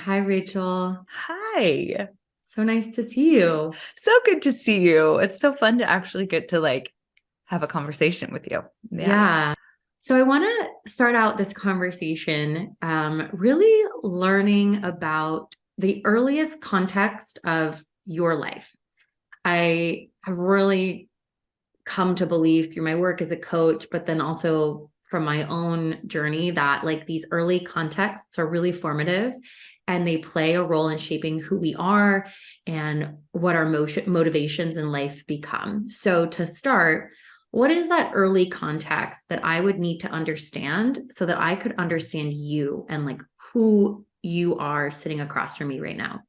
Hi, Rachel. Hi. So nice to see you. So good to see you. It's so fun to actually get to have a conversation with you. Yeah. Yeah. So I want to start out this conversation really learning about the earliest context of your life. I have really come to believe through my work as a coach, but then also from my own journey that like these early contexts are really formative and they play a role in shaping who we are and what our motivations in life become. So to start, what is that early context that I would need to understand so that I could understand you and like who you are sitting across from me right now?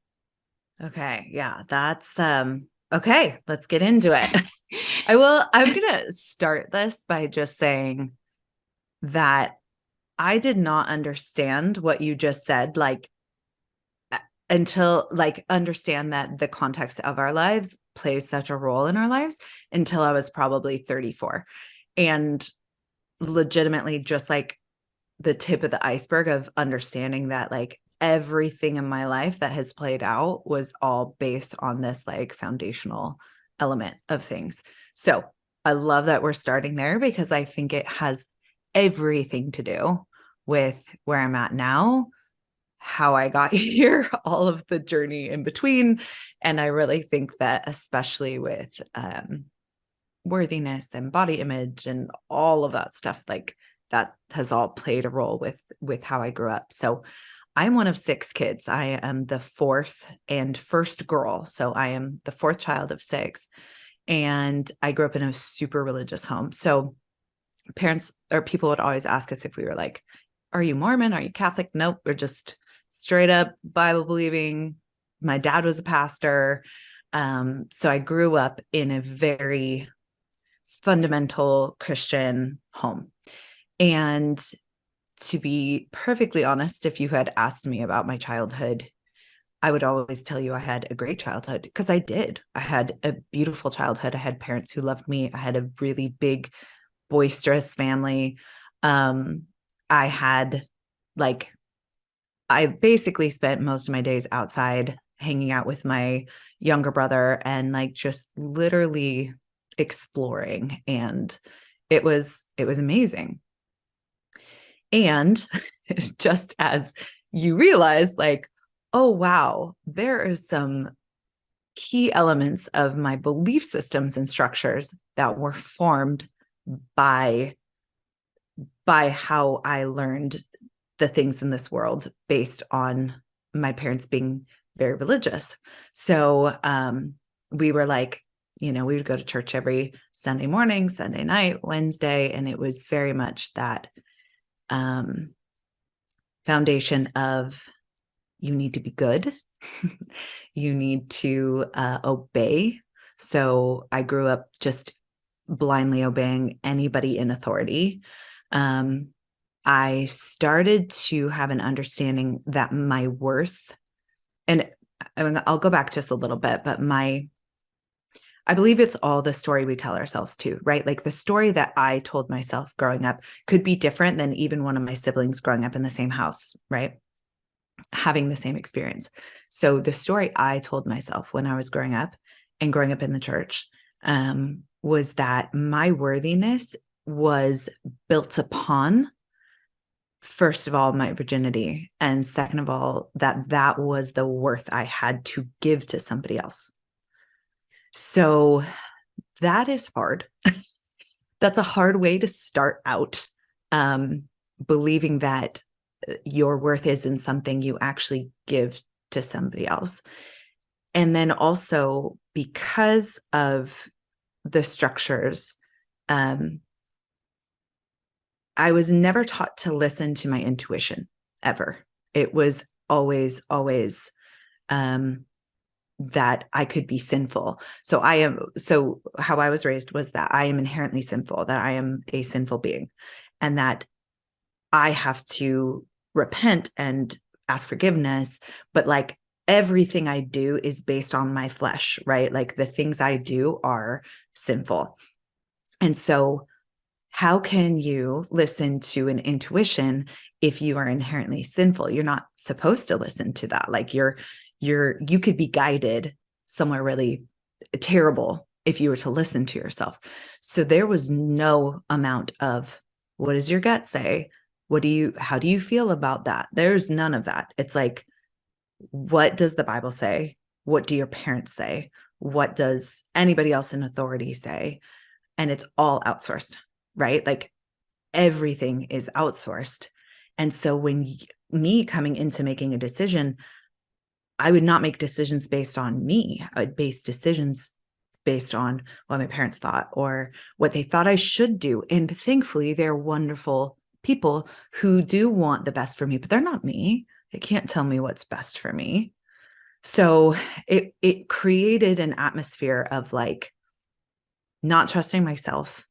Okay. Yeah. That's okay. Let's get into it. I'm gonna start this by just saying that I did not understand what you just said, until understand that the context of our lives plays such a role in our lives until I was probably 34. And legitimately just the tip of the iceberg of understanding that everything in my life that has played out was all based on this foundational element of things. So I love that we're starting there because I think it has everything to do with where I'm at now, how I got here, all of the journey in between. And I really think that especially with worthiness and body image and all of that stuff, that has all played a role with how I grew up. So I'm one of six kids. I am the fourth and first girl. So I am the fourth child of six. And I grew up in a super religious home. So parents or people would always ask us if we were like, are you Mormon? Are you Catholic? Nope. We're just straight up Bible believing. My dad was a pastor. So I grew up in a very fundamental Christian home. And to be perfectly honest, if you had asked me about my childhood, I would always tell you I had a great childhood because I did. I had a beautiful childhood. I had parents who loved me. I had a really big, boisterous family. Um, I had like, I basically spent most of my days outside hanging out with my younger brother and just literally exploring. And it was amazing. And just as you realize, oh, wow, there is some key elements of my belief systems and structures that were formed by how I learned the things in this world based on my parents being very religious. So we were we would go to church every Sunday morning, Sunday night, Wednesday, and it was very much that um, foundation of you need to be good. You need to obey. So I grew up just blindly obeying anybody in authority. Um, I started to have an understanding that my worth, and I'll go back just a little bit, but I believe it's all the story we tell ourselves too, right? Like the story that I told myself growing up could be different than even one of my siblings growing up in the same house, right? Having the same experience. So the story I told myself when I was growing up and growing up in the church was that my worthiness was built upon, first of all, my virginity, and second of all, that was the worth I had to give to somebody else. So that is hard. That's a hard way to start out, believing that your worth isn't something you actually give to somebody else. And then also because of the structures, I was never taught to listen to my intuition ever. It was always that I could be sinful. So how I was raised was that I am inherently sinful, that I am a sinful being, and that I have to repent and ask forgiveness. But everything I do is based on my flesh, right? Like the things I do are sinful. And so how can you listen to an intuition if you are inherently sinful? You're not supposed to listen to that. Like you could be guided somewhere really terrible if you were to listen to yourself. So there was no amount of, what does your gut say? How do you feel about that? There's none of that. It's like, what does the Bible say? What do your parents say? What does anybody else in authority say? And it's all outsourced, right? Like everything is outsourced. And so when me coming into making a decision, I would not make decisions based on me. I would base decisions based on what my parents thought or what they thought I should do. And thankfully, they're wonderful people who do want the best for me, but they're not me. They can't tell me what's best for me. So it created an atmosphere of like not trusting myself.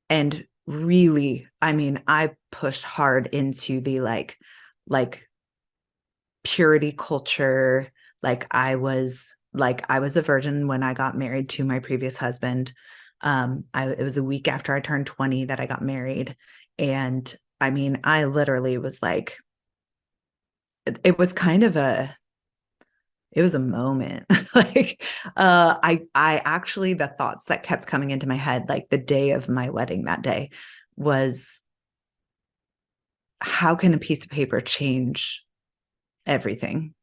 And really, I mean, I pushed hard into the like purity culture. I was a virgin when I got married to my previous husband. It was a week after I turned 20 that I got married. And I mean, I literally was like, it was kind of it was a moment. Like, I actually, the thoughts that kept coming into my head, like the day of my wedding that day was, how can a piece of paper change everything?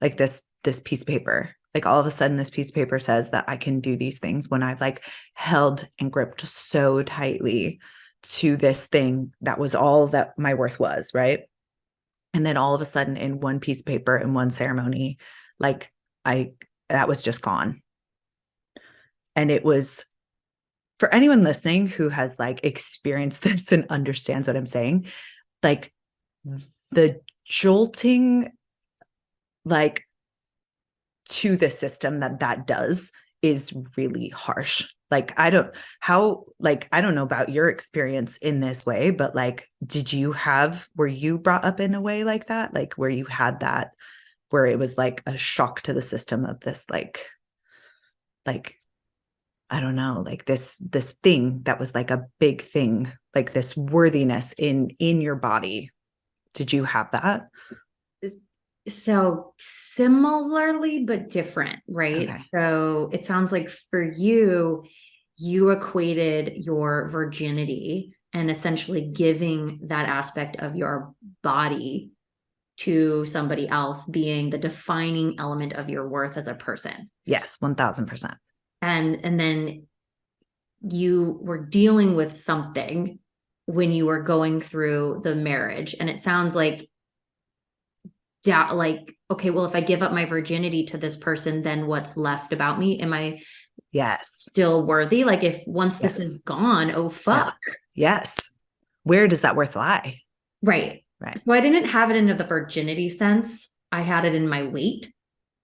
Like this piece of paper, like all of a sudden this piece of paper says that I can do these things when I've like held and gripped so tightly to this thing that was all that my worth was, right? And then all of a sudden in one piece of paper in one ceremony, like that was just gone. And it was, for anyone listening who has like experienced this and understands what I'm saying, like the jolting, like to the system that does is really harsh. Like, I don't know about your experience in this way, but like, were you brought up in a way like that? Like where you had that, where it was like a shock to the system of this, like, I don't know, like this thing that was like a big thing, like this worthiness in your body. Did you have that? So similarly, but different, right? Okay. So it sounds like for you, you equated your virginity and essentially giving that aspect of your body to somebody else being the defining element of your worth as a person. Yes, 1000%. And then you were dealing with something when you were going through the marriage. And it sounds like like, okay, well, if I give up my virginity to this person, then what's left about me? Am I Yes. still worthy? Like if once this Yes. is gone, oh fuck. Yeah. Yes. Where does that worth lie? Right. Right. So I didn't have it into the virginity sense. I had it in my weight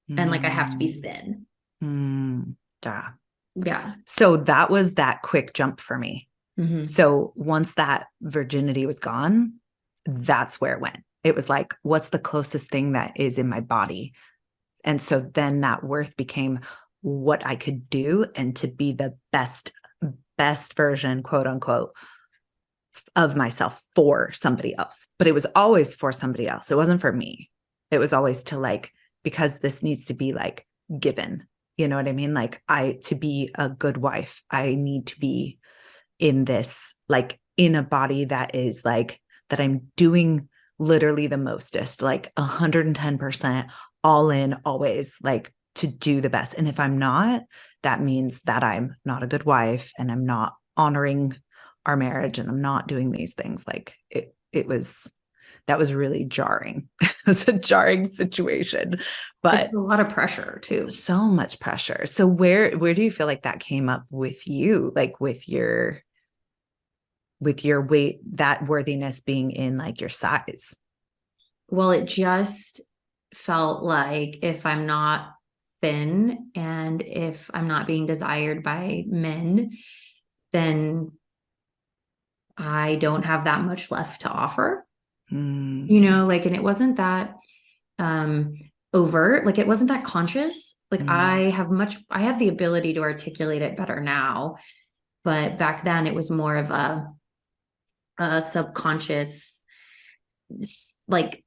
and like I have to be thin. Yeah. Yeah. So that was that quick jump for me. Mm-hmm. So once that virginity was gone, that's where it went. It was like, what's the closest thing that is in my body? And so then that worth became what I could do and to be the best version, quote unquote, of myself for somebody else. But it was always for somebody else. It wasn't for me. It was always to like, because this needs to be like given. You know what I mean? Like to be a good wife, I need to be in this, like in a body that is like, that I'm doing literally the mostest, like 110% all in, always, like to do the best. And if I'm not, that means that I'm not a good wife and I'm not honoring our marriage and I'm not doing these things. Like that was really jarring. It was a jarring situation, but It's a lot of pressure too. so much pressure. So where do you feel like that came up with you? Like with your weight, that worthiness being in like your size? Well, it just felt like if I'm not thin and if I'm not being desired by men, then I don't have that much left to offer. You know, like, and it wasn't that um overt, like it wasn't that conscious. Like I have the ability to articulate it better now. But back then it was more of a subconscious like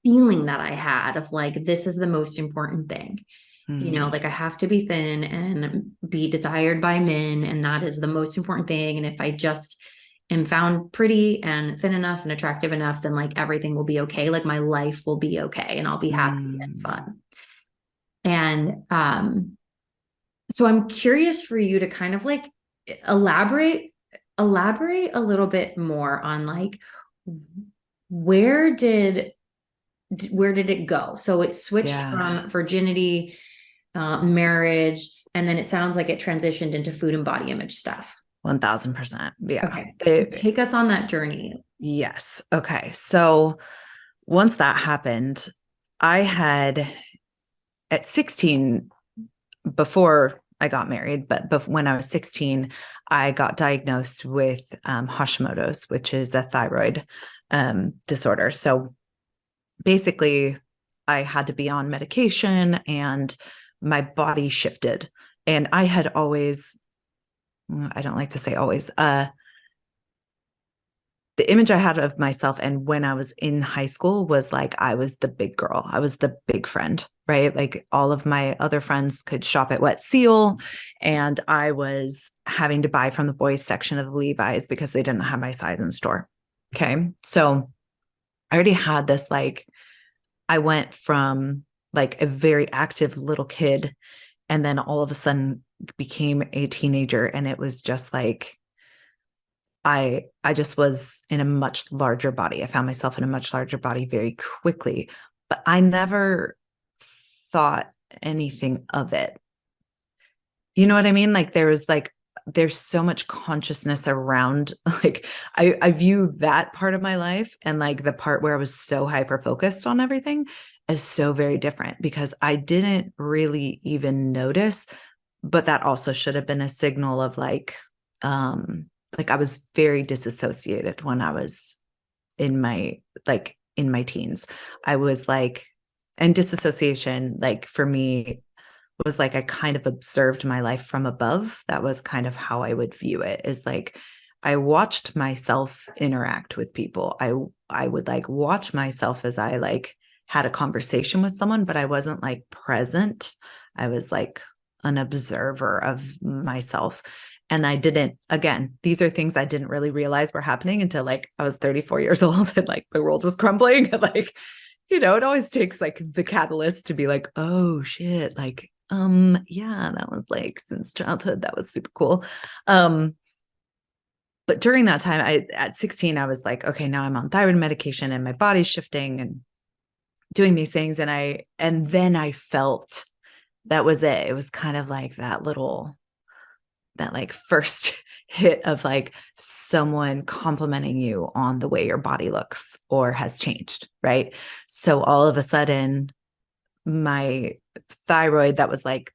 feeling that I had of like, this is the most important thing. Like I have to be thin and be desired by men, and that is the most important thing. And if I just am found pretty and thin enough and attractive enough, then like everything will be okay. Like my life will be okay and I'll be happy and fun. And so I'm curious for you to kind of like elaborate a little bit more on like where did it go? So it switched Yeah. from virginity, marriage, and then it sounds like it transitioned into food and body image stuff. 1000%. Yeah. Okay. So take us on that journey. Yes. Okay. So once that happened, I had at 16, before I got married, but when I was 16, I got diagnosed with Hashimoto's, which is a thyroid disorder. So basically, I had to be on medication and my body shifted. And I had always, I don't like to say always, the image I had of myself and when I was in high school was like I was the big girl. I was the big friend, right? Like all of my other friends could shop at Wet Seal, and I was having to buy from the boys section of the Levi's because they didn't have my size in store. Okay. So I already had this, like, I went from like a very active little kid and then all of a sudden became a teenager, and it was just like I just was in a much larger body. I found myself in a much larger body very quickly, but I never thought anything of it. You know what I mean? Like there's so much consciousness around, like I view that part of my life and like the part where I was so hyper focused on everything as so very different, because I didn't really even notice, but that also should have been a signal of like I was very disassociated when I was in my teens. I was like, and disassociation, like for me, was like I kind of observed my life from above. That was kind of how I would view it, is like I watched myself interact with people. I would like watch myself as I like had a conversation with someone, but I wasn't like present. I was like an observer of myself. And I didn't, again, these are things I didn't really realize were happening until like I was 34 years old and like the world was crumbling. And like, it always takes like the catalyst to be like, oh shit, like, yeah, that was like since childhood, that was super cool. But during that time, at 16, I was like, okay, now I'm on thyroid medication and my body's shifting and doing these things. And then I felt that was it. It was kind of like that like first hit of like someone complimenting you on the way your body looks or has changed, right? So all of a sudden, my thyroid that was like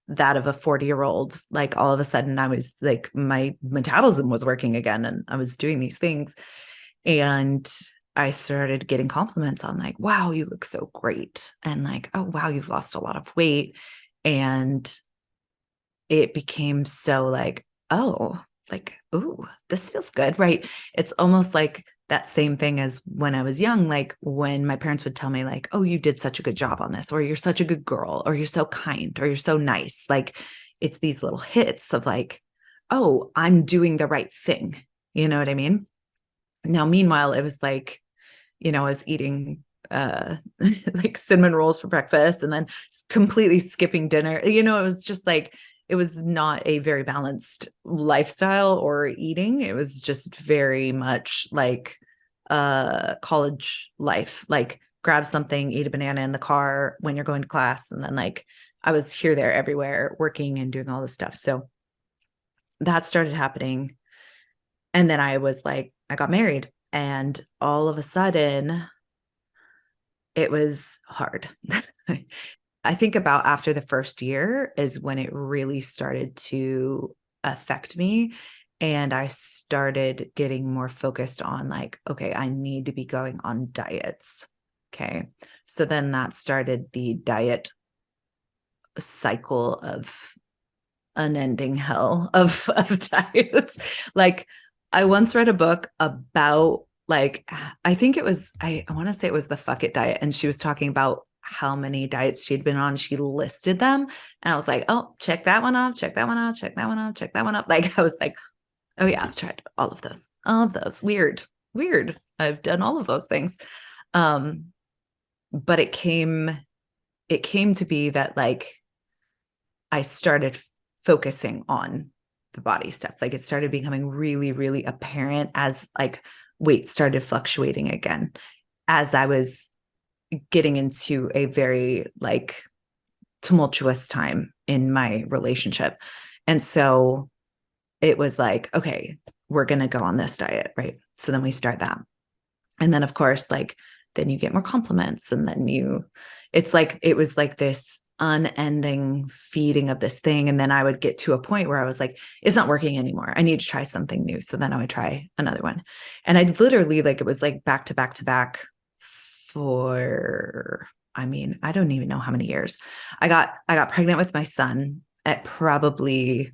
that of a 40-year-old, like all of a sudden I was like, my metabolism was working again and I was doing these things. And I started getting compliments on like, wow, you look so great. And like, oh, wow, you've lost a lot of weight. And it became so like, oh, like, ooh, this feels good, right? It's almost like that same thing as when I was young, like when my parents would tell me like, oh, you did such a good job on this, or you're such a good girl, or you're so kind, or you're so nice. Like it's these little hits of like, oh, I'm doing the right thing. You know what I mean? Now, meanwhile, it was like, I was eating like cinnamon rolls for breakfast and then completely skipping dinner. It was just like, it was not a very balanced lifestyle or eating. It was just very much like college life, like grab something, eat a banana in the car when you're going to class. And then like I was here, there, everywhere, working and doing all this stuff. So that started happening. And then I was like, I got married, and all of a sudden it was hard. I think about after the first year is when it really started to affect me. And I started getting more focused on like, okay, I need to be going on diets. Okay. So then that started the diet cycle of unending hell of diets. Like I once read a book about like, I think it was, I want to say it was the Fuck It diet. And she was talking about how many diets she'd been on. She listed them. And I was like, oh, check that one off, check that one off, check that one off, check that one off. Like I was like, oh yeah, I've tried all of those, all of those. Weird, weird. I've done all of those things. Um, but it came to be that like I started focusing on the body stuff. Like it started becoming really, really apparent as like weight started fluctuating again, as I was getting into a very like tumultuous time in my relationship. And so it was like, okay, we're going to go on this diet. Right. So then we start that. And then, of course, like, then you get more compliments. And then it's like, it was like this unending feeding of this thing. And then I would get to a point where I was like, it's not working anymore. I need to try something new. So then I would try another one. And I literally, like, it was like back to back to back for, I mean, I don't even know how many years. I got pregnant with my son at probably,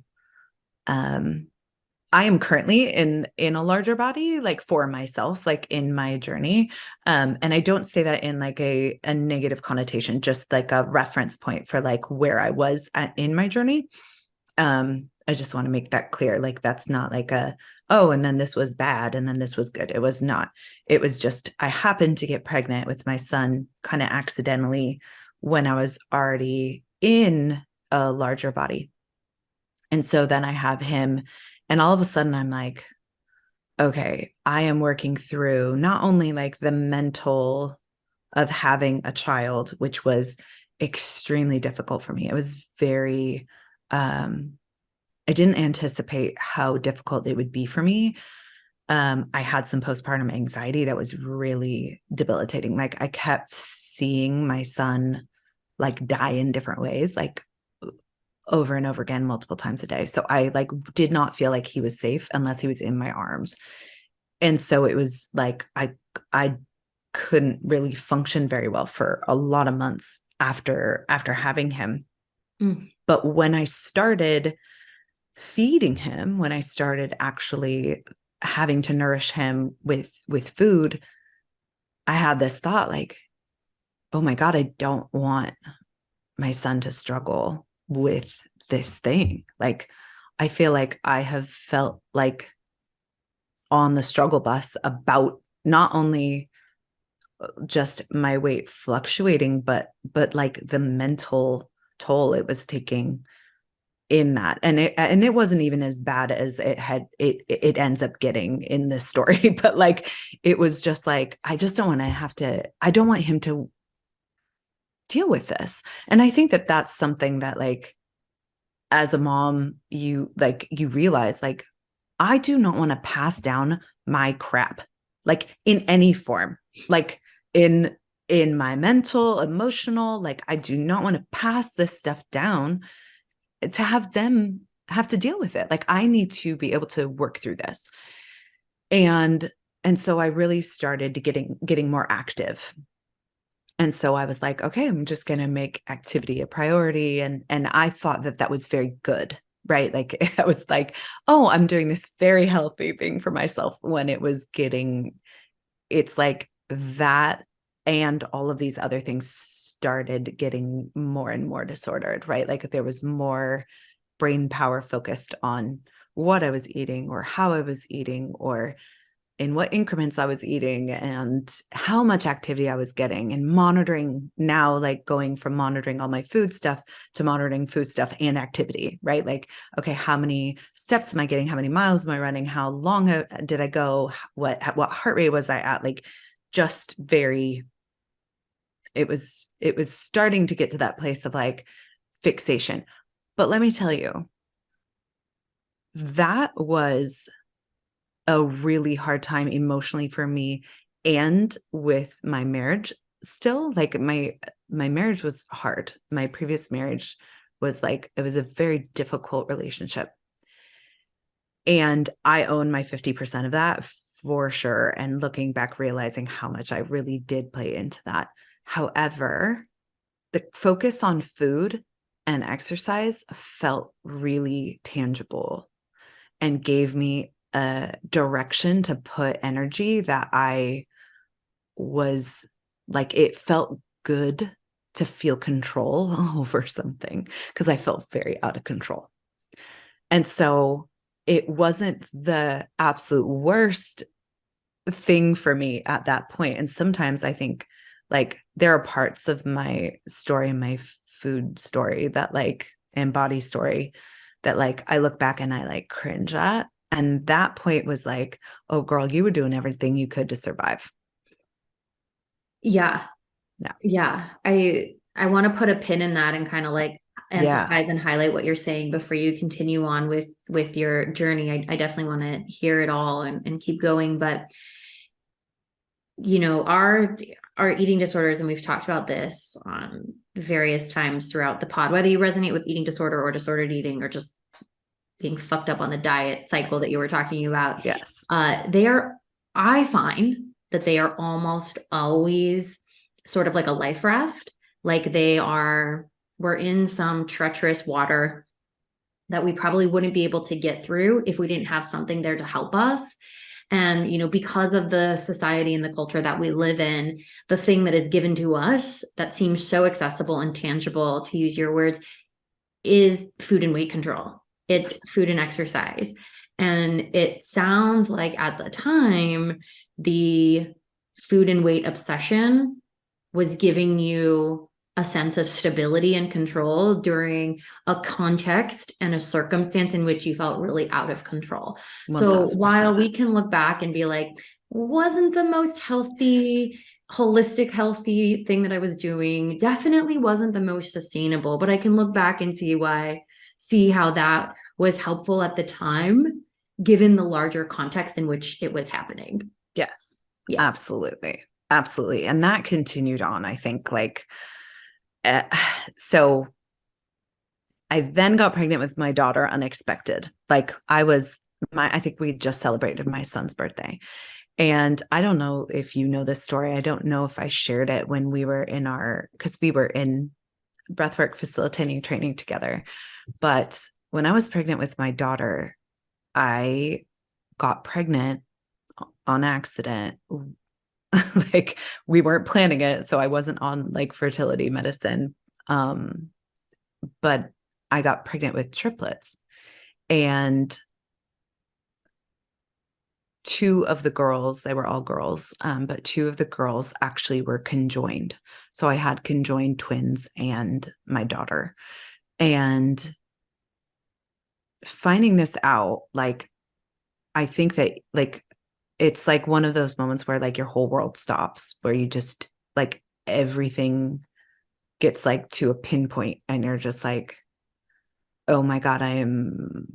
I am currently in a larger body, like for myself, like in my journey. And I don't say that in like a negative connotation, just like a reference point for like where I was in my journey. I just want to make that clear. Like that's not like oh, and then this was bad and then this was good. It was not. It was just I happened to get pregnant with my son kind of accidentally when I was already in a larger body. And so then I have him, and all of a sudden I'm like, okay, I am working through not only like the mental of having a child, which was extremely difficult for me. It was very, I didn't anticipate how difficult it would be for me. I had some postpartum anxiety that was really debilitating. Like I kept seeing my son like die in different ways, like over and over again, multiple times a day. So I like did not feel like he was safe unless he was in my arms. And so it was like I couldn't really function very well for a lot of months after having him. Mm. But when I started feeding him, when I started actually having to nourish him with food, I had this thought like, oh my God, I don't want my son to struggle with this thing. Like, I feel like I have felt like on the struggle bus about not only just my weight fluctuating, but like the mental toll it was taking in that. And it wasn't even as bad as it ends up getting in this story. But like it was just like, I just don't want to have to, I don't want him to deal with this. And I think that that's something that like as a mom, you realize like, I do not want to pass down my crap, like in any form, like in my mental, emotional, like I do not want to pass this stuff down to have them have to deal with it. Like I need to be able to work through this. And so I really started getting more active. And so I was like, okay, I'm just going to make activity a priority. And I thought that was very good, right? Like I was like, oh, I'm doing this very healthy thing for myself, when it's like that. And all of these other things started getting more and more disordered, right? Like there was more brain power focused on what I was eating or how I was eating or in what increments I was eating and how much activity I was getting, and monitoring now, like going from monitoring all my food stuff to monitoring food stuff and activity, right? Like, okay, how many steps am I getting? How many miles am I running? How long did I go? What heart rate was I at? Like just very, it was starting to get to that place of like fixation. But let me tell you, that was a really hard time emotionally for me and with my marriage still. Like my marriage was hard. My previous marriage was like, it was a very difficult relationship. And I own my 50% of that for sure. And looking back, realizing how much I really did play into that. However, the focus on food and exercise felt really tangible and gave me a direction to put energy that I was like, it felt good to feel control over something because I felt very out of control. And so it wasn't the absolute worst thing for me at that point. And sometimes I think like there are parts of my story, my food story that like, and body story that like I look back and I like cringe at. And that point was like, oh girl, you were doing everything you could to survive. Yeah. Yeah. Yeah. I want to put a pin in that and kind of like Yeah. emphasize and highlight what you're saying before you continue on with your journey. I definitely want to hear it all and keep going. But you know, our eating disorders, and we've talked about this on various times throughout the pod, whether you resonate with eating disorder or disordered eating or just being fucked up on the diet cycle that you were talking about. Yes. They are, I find that they are almost always sort of like a life raft. Like we're in some treacherous water that we probably wouldn't be able to get through if we didn't have something there to help us. And, you know, because of the society and the culture that we live in, the thing that is given to us that seems so accessible and tangible, to use your words, is food and weight control. It's food and exercise. And it sounds like at the time, the food and weight obsession was giving you a sense of stability and control during a context and a circumstance in which you felt really out of control. So 1000%. while we can look back and be like, wasn't the most healthy, holistic, healthy thing that I was doing, definitely wasn't the most sustainable, but I can look back and see how that was helpful at the time, given the larger context in which it was happening. Yes, Yeah. absolutely. Absolutely. And that continued on, I think, like, uh, so I then got pregnant with my daughter unexpected. Like I think we just celebrated my son's birthday. And I don't know if you know this story. I don't know if I shared it when we were because we were in breathwork facilitating training together. But when I was pregnant with my daughter, I got pregnant on accident. Like we weren't planning it. So I wasn't on like fertility medicine. But I got pregnant with triplets. And two of the girls, they were all girls, but two of the girls actually were conjoined. So I had conjoined twins and my daughter. And finding this out, like, I think that like it's like one of those moments where like your whole world stops, where you just like everything gets like to a pinpoint and you're just like, oh my God, I'm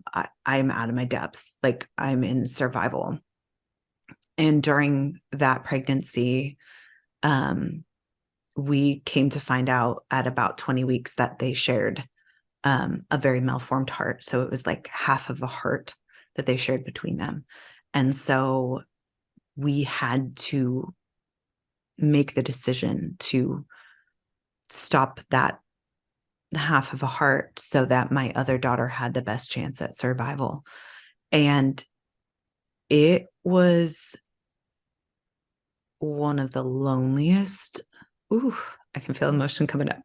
out of my depth. Like I'm in survival. And during that pregnancy, we came to find out at about 20 weeks that they shared a very malformed heart. So it was like half of a heart that they shared between them. And so we had to make the decision to stop that half of a heart so that my other daughter had the best chance at survival. And it was one of the loneliest. Ooh, I can feel emotion coming up.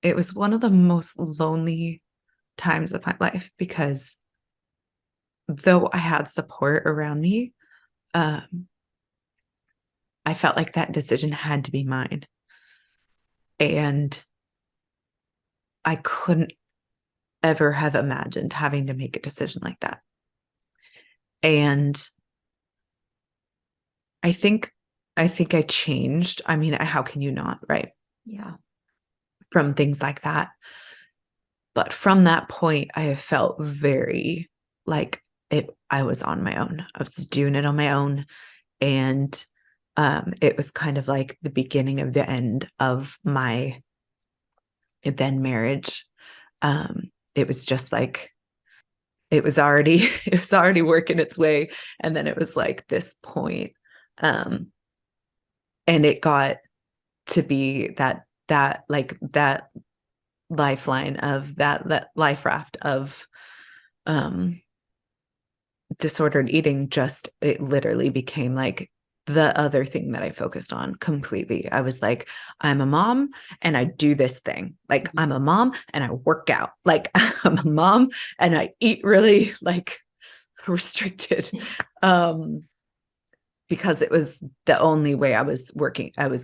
It was one of the most lonely times of my life because though I had support around me, um, I felt like that decision had to be mine. And I couldn't ever have imagined having to make a decision like that. And I think I changed. I mean, how can you not, right? Yeah. From things like that. But from that point, I have felt very like I was on my own. I was doing it on my own. And it was kind of like the beginning of the end of my then marriage. It was just like it was already working its way. And then it was like this point. And it got to be that lifeline of that life raft of disordered eating, just it literally became like the other thing that I focused on completely. I was like, I'm a mom and I do this thing. Like, I'm a mom and I work out. Like, I'm a mom and I eat really like restricted. Because it was the only way I was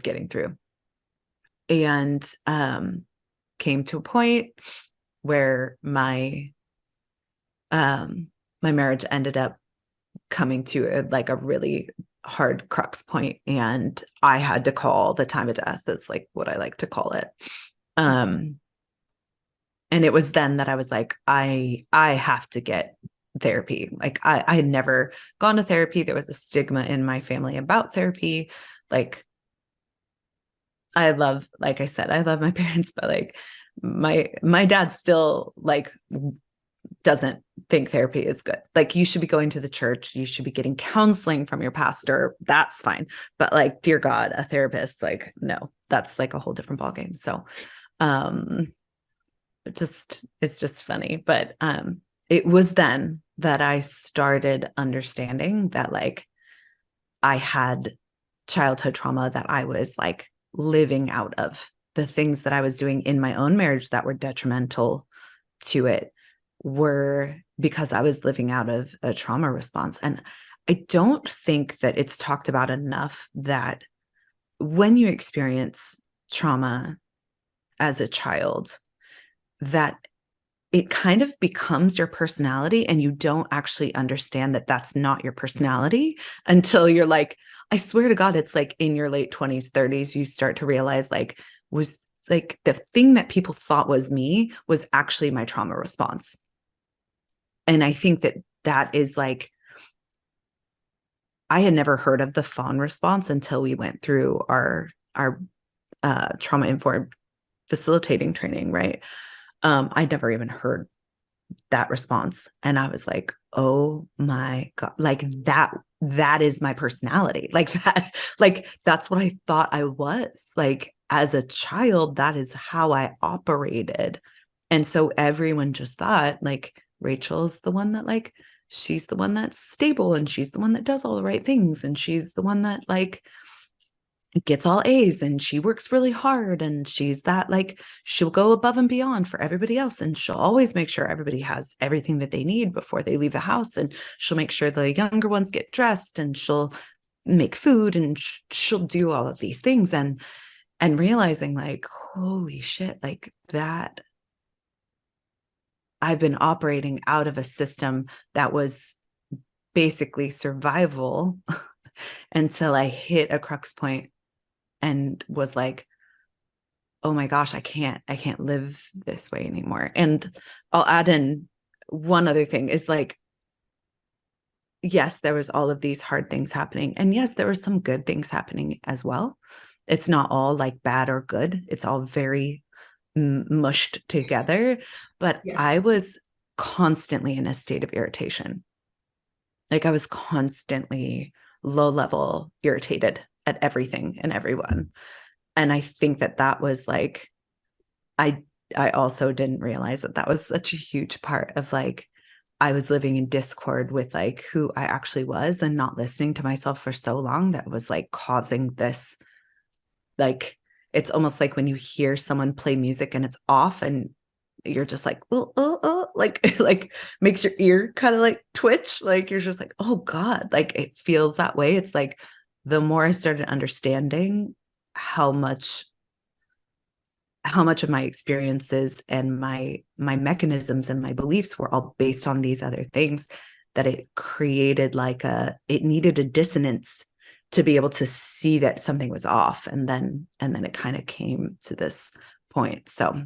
getting through. And came to a point where my marriage ended up coming to a really hard crux point, and I had to call the time of death, is like what I like to call it. And it was then that I was like, I have to get therapy. Like I had never gone to therapy. There was a stigma in my family about therapy. Like like I said, I love my parents, but like my dad still like doesn't think therapy is good. Like, you should be going to the church, you should be getting counseling from your pastor. That's fine. But like, dear God, a therapist, like, no, that's like a whole different ballgame. So it's just funny. But it was then that I started understanding that like I had childhood trauma that I was like living out of. The things that I was doing in my own marriage that were detrimental to it were because I was living out of a trauma response. And I don't think that it's talked about enough that when you experience trauma as a child, that it kind of becomes your personality, and you don't actually understand that that's not your personality until you're like, I swear to God, it's like in your late 20s, 30s, you start to realize like, was like the thing that people thought was me was actually my trauma response. And I think that is like, I had never heard of the fawn response until we went through our trauma informed facilitating training, right? I'd never even heard that response. And I was like, oh my God, like that is my personality. Like that's what I thought I was. Like as a child, that is how I operated. And so everyone just thought like Rachel's the one that like, she's the one that's stable, and she's the one that does all the right things. And she's the one that like gets all A's, and she works really hard, and she's that like, she'll go above and beyond for everybody else, and she'll always make sure everybody has everything that they need before they leave the house, and she'll make sure the younger ones get dressed, and she'll make food, and she'll do all of these things. And realizing like, holy shit, like that I've been operating out of a system that was basically survival until I hit a crux point and was like, oh my gosh, I can't live this way anymore. And I'll add in one other thing is like, yes, there was all of these hard things happening. And yes, there were some good things happening as well. It's not all like bad or good. It's all very mushed together. But Yes. I was constantly in a state of irritation. Like I was constantly low level irritated at everything and everyone. And I think that was like, I also didn't realize that was such a huge part of like, I was living in discord with like who I actually was, and not listening to myself for so long, that was like causing this, like, it's almost like when you hear someone play music and it's off and you're just like, like, like makes your ear kind of like twitch. Like you're just like, oh God, like it feels that way. It's like the more I started understanding how much of my experiences and my mechanisms and my beliefs were all based on these other things, that it created like it needed a dissonance to be able to see that something was off. And then it kind of came to this point. So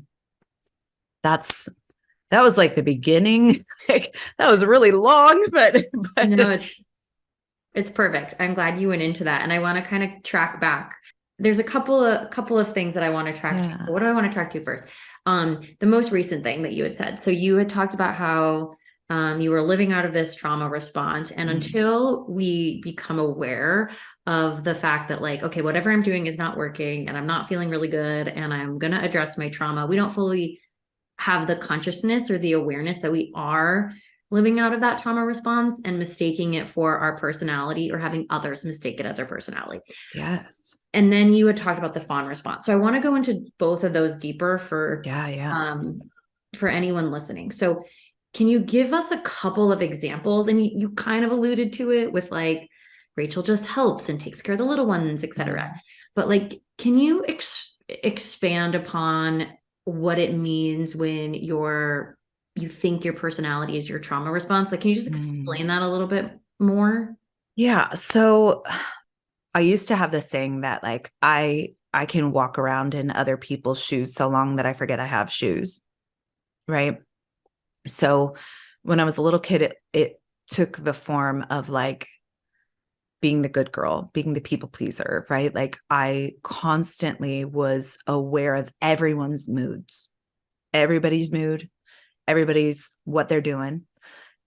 that was like the beginning. Like, that was really long, but No, it's perfect. I'm glad you went into that. And I want to kind of track back. There's a couple of things that I want to track to. What do I want to track to first? The most recent thing that you had said. So you had talked about how you were living out of this trauma response. And until we become aware of the fact that like, okay, whatever I'm doing is not working and I'm not feeling really good and I'm going to address my trauma, we don't fully have the consciousness or the awareness that we are living out of that trauma response and mistaking it for our personality, or having others mistake it as our personality. Yes. And then you had talked about the fawn response. So I want to go into both of those deeper for anyone listening. So can you give us a couple of examples? And you kind of alluded to it with like Rachel just helps and takes care of the little ones, etc. Mm. But like, can you expand upon what it means when you think your personality is your trauma response? Like, can you just explain that a little bit more? Yeah. So I used to have this saying that like I can walk around in other people's shoes so long that I forget I have shoes. Right. So when I was a little kid, it took the form of like being the good girl, being the people pleaser, right? Like I constantly was aware of everyone's moods, everybody's mood, everybody's what they're doing,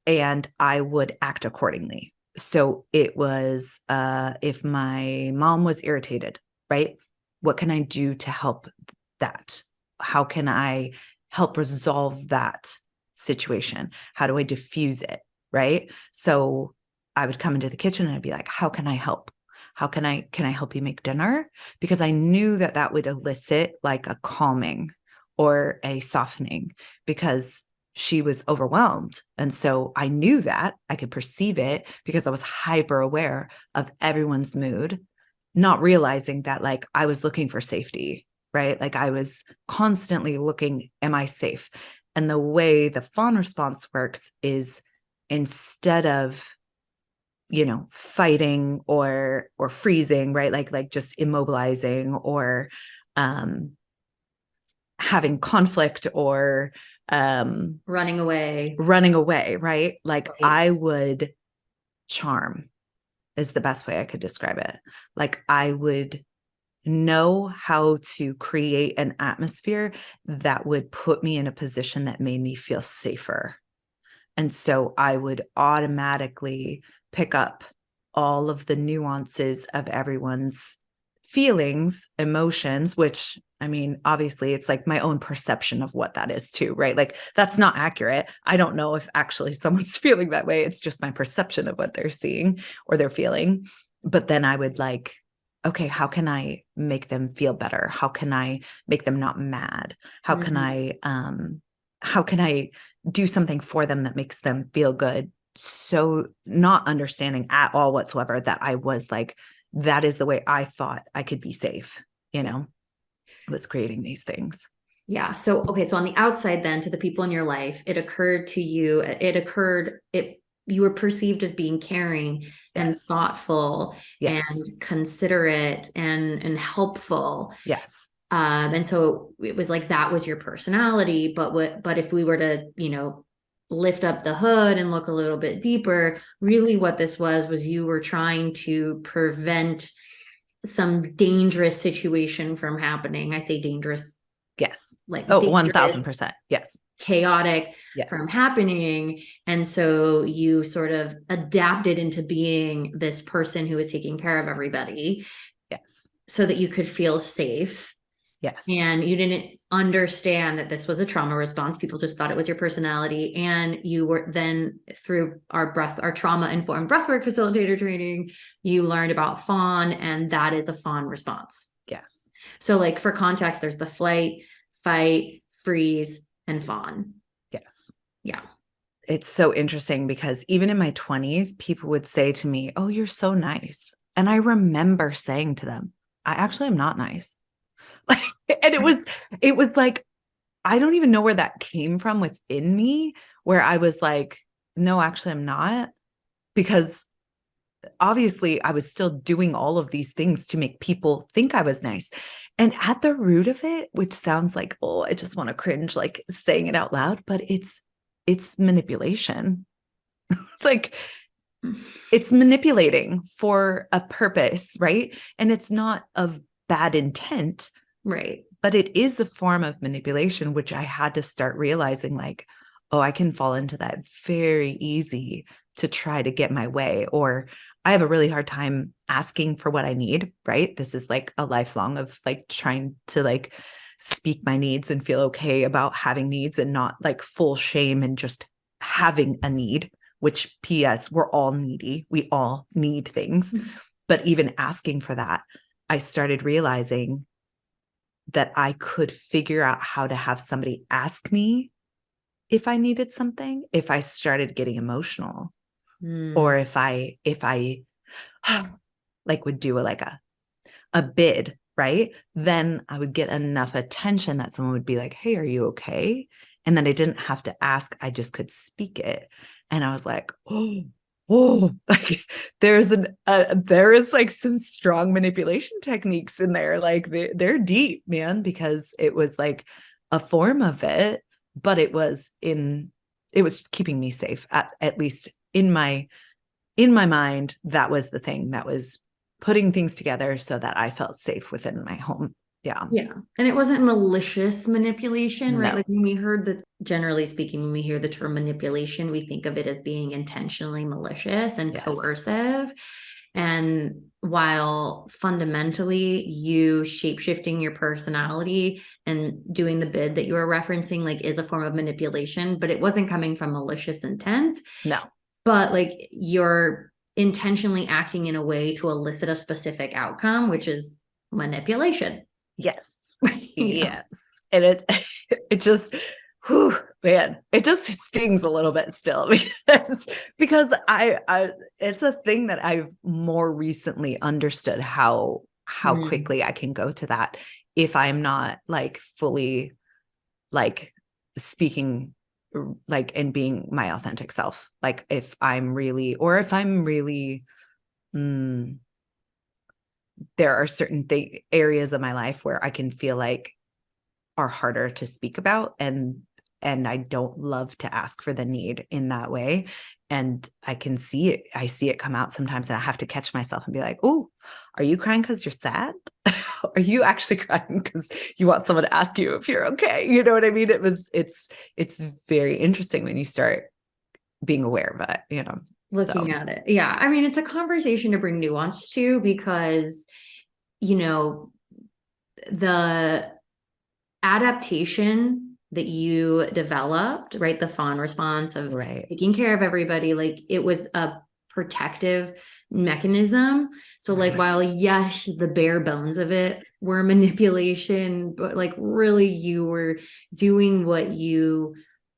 and I would act accordingly. So it was if my mom was irritated, right? What can I do to help that? How can I help resolve that situation? How do I diffuse it? Right. So I would come into the kitchen and I'd be like, how can I help? Can I help you make dinner? Because I knew that that would elicit like a calming or a softening, because she was overwhelmed. And so I knew that I could perceive it because I was hyper aware of everyone's mood, not realizing that like I was looking for safety, right? Like I was constantly looking, am I safe? And the way the fawn response works is, instead of, fighting or freezing, right? Like just immobilizing or having conflict or Running away. right? Like Right. I would charm is the best way I could describe it. Like I would know how to create an atmosphere that would put me in a position that made me feel safer. And so I would automatically pick up all of the nuances of everyone's feelings, emotions, which I mean, obviously it's like my own perception of what that is too, right? Like that's not accurate. I don't know if actually someone's feeling that way. It's just my perception of what they're seeing or they're feeling. But then I would like, okay, how can I make them feel better? How can I make them not mad? How can I do something for them that makes them feel good? So not understanding at all whatsoever that I was like, that is the way I thought I could be safe, was creating these things. Yeah. So, okay. So on the outside, then to the people in your life, you were perceived as being caring and Yes. thoughtful and Yes. considerate and helpful. Yes. And so it was like that was your personality. But if we were to, lift up the hood and look a little bit deeper, really what this was you were trying to prevent some dangerous situation from happening. I say dangerous, Yes. like Oh, dangerous, 1000%. Yes. chaotic from Yes. happening. And so you sort of adapted into being this person who was taking care of everybody Yes. so that you could feel safe. Yes. And you didn't understand that this was a trauma response. People just thought it was your personality. And you were then, through our trauma informed breathwork facilitator training, you learned about fawn, and that is a fawn response. Yes. So, like for context, there's the flight, fight, freeze, and fawn. Yes. Yeah. It's so interesting because even in my 20s, people would say to me, "Oh, you're so nice." And I remember saying to them, "I actually am not nice." And it was like, I don't even know where that came from within me, where I was like, no, actually I'm not, because obviously I was still doing all of these things to make people think I was nice. And at the root of it, which sounds like, oh, I just want to cringe, like saying it out loud, but it's manipulation. Like it's manipulating for a purpose, right? And it's not of bad intent. Right. But it is a form of manipulation, which I had to start realizing like, oh, I can fall into that very easy to try to get my way. Or I have a really hard time asking for what I need, right? This is like a lifelong of like trying to like speak my needs and feel okay about having needs and not like full shame and just having a need, which PS, we're all needy. We all need things. But even asking for that, I started realizing that I could figure out how to have somebody ask me if I needed something, if I started getting emotional, or if I like would do a bid, right? Then I would get enough attention that someone would be like, hey, are you okay? And then I didn't have to ask, I just could speak it. And I was like, oh, like there is like some strong manipulation techniques in there. Like they're deep, man, because it was like a form of it, but it was keeping me safe at least in my mind. That was the thing that was putting things together so that I felt safe within my home. Yeah. Yeah. And it wasn't malicious manipulation, right? No. Like generally speaking, when we hear the term manipulation, we think of it as being intentionally malicious and Yes. coercive. And while fundamentally you shape-shifting your personality and doing the bid that you were referencing, like is a form of manipulation, but it wasn't coming from malicious intent. No. But like you're intentionally acting in a way to elicit a specific outcome, which is manipulation. Yes. Yes. And it just, whew, man, it just stings a little bit still because I it's a thing that I've more recently understood how quickly I can go to that if I'm not like fully like speaking like and being my authentic self. Like if I'm really there are certain areas of my life where I can feel like are harder to speak about, and I don't love to ask for the need in that way. And I see it come out sometimes, and I have to catch myself and be like, oh, are you crying because you're sad? Are you actually crying because you want someone to ask you if you're okay? You know what I mean? It's very interesting when you start being aware of it, Looking at it. Yeah. I mean, it's a conversation to bring nuance to because, the adaptation that you developed, right? The fawn response of taking care of everybody, like it was a protective mechanism. So like while yes, the bare bones of it were manipulation, but like really you were doing what you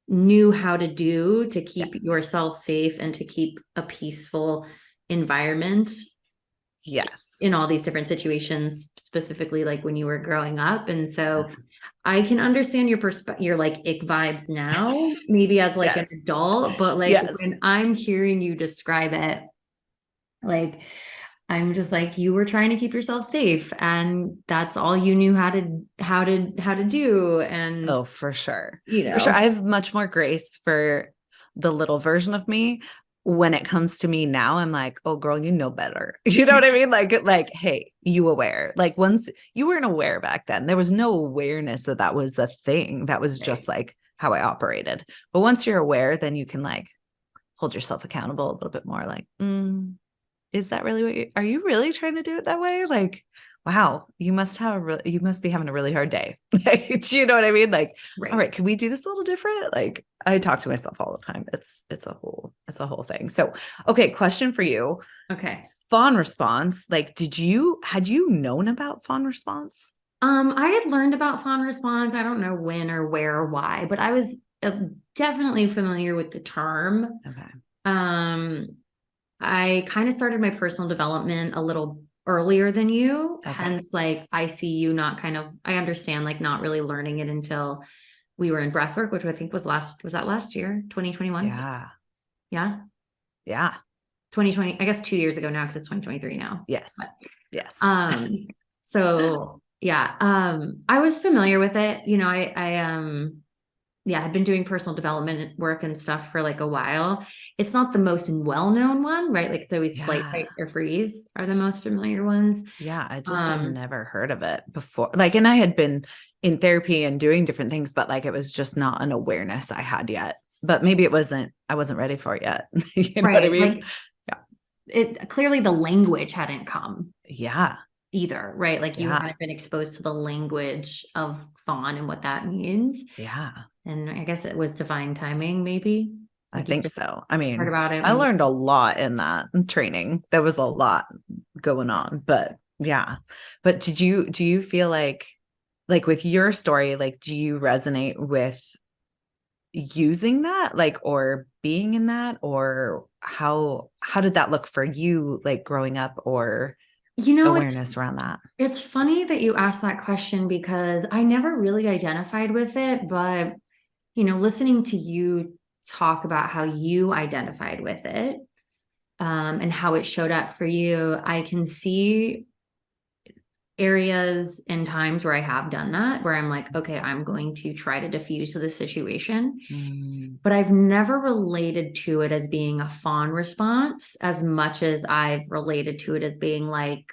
knew how to do to keep yourself safe and to keep a peaceful environment. Yes. In all these different situations, specifically like when you were growing up. And so I can understand your like ick vibes now, maybe as like an adult, but like when I'm hearing you describe it, like I'm just like, you were trying to keep yourself safe and that's all you knew how to do. And oh, for sure. For sure. I have much more grace for the little version of me. When it comes to me now, I'm like, oh girl, you know better. You know what I mean? Like, hey, you aware. Like once you weren't aware back then, there was no awareness that was a thing. That was just like how I operated. But once you're aware, then you can like hold yourself accountable a little bit more. Like, is that really are you really trying to do it that way? Like, wow, you must be having a really hard day. Do you know what I mean? Like, all right, can we do this a little different? Like, I talk to myself all the time. It's a whole thing. So, okay, question for you. Okay. Fawn response. Like, had you known about fawn response? I had learned about fawn response. I don't know when or where or why, but I was definitely familiar with the term. Okay. I kind of started my personal development a little earlier than you. Okay. Hence, like I see you I understand like not really learning it until we were in breathwork, which I think was that last year, 2021? Yeah. Yeah. Yeah. 2020, I guess 2 years ago now, because it's 2023 now. Yes. But, yes. So yeah, I was familiar with it. I've been doing personal development work and stuff for like a while. It's not the most well-known one, right? Like it's always flight, fight, or freeze are the most familiar ones. Yeah, I just had never heard of it before. Like, and I had been in therapy and doing different things, but like it was just not an awareness I had yet. But maybe I wasn't ready for it yet. You know what I mean? Like, it clearly the language hadn't come. Yeah. either, right? Like you Yeah. hadn't been exposed to the language of fawn and what that means. Yeah. And I guess it was divine timing, maybe. I Like you think just so. I heard mean, about it I when you, learned a lot in that training. There was a lot going on, but yeah. But do you feel like with your story, like, do you resonate with using that, like, or being in that, or how did that look for you, like growing up, or you know, awareness around that? it's funny that you asked that question because I never really identified with it, but listening to you talk about how you identified with it, and how it showed up for you, I can see areas and times where I have done that, where I'm like, okay, I'm going to try to diffuse the situation. Mm, But I've never related to it as being a fawn response as much as I've related to it as being like,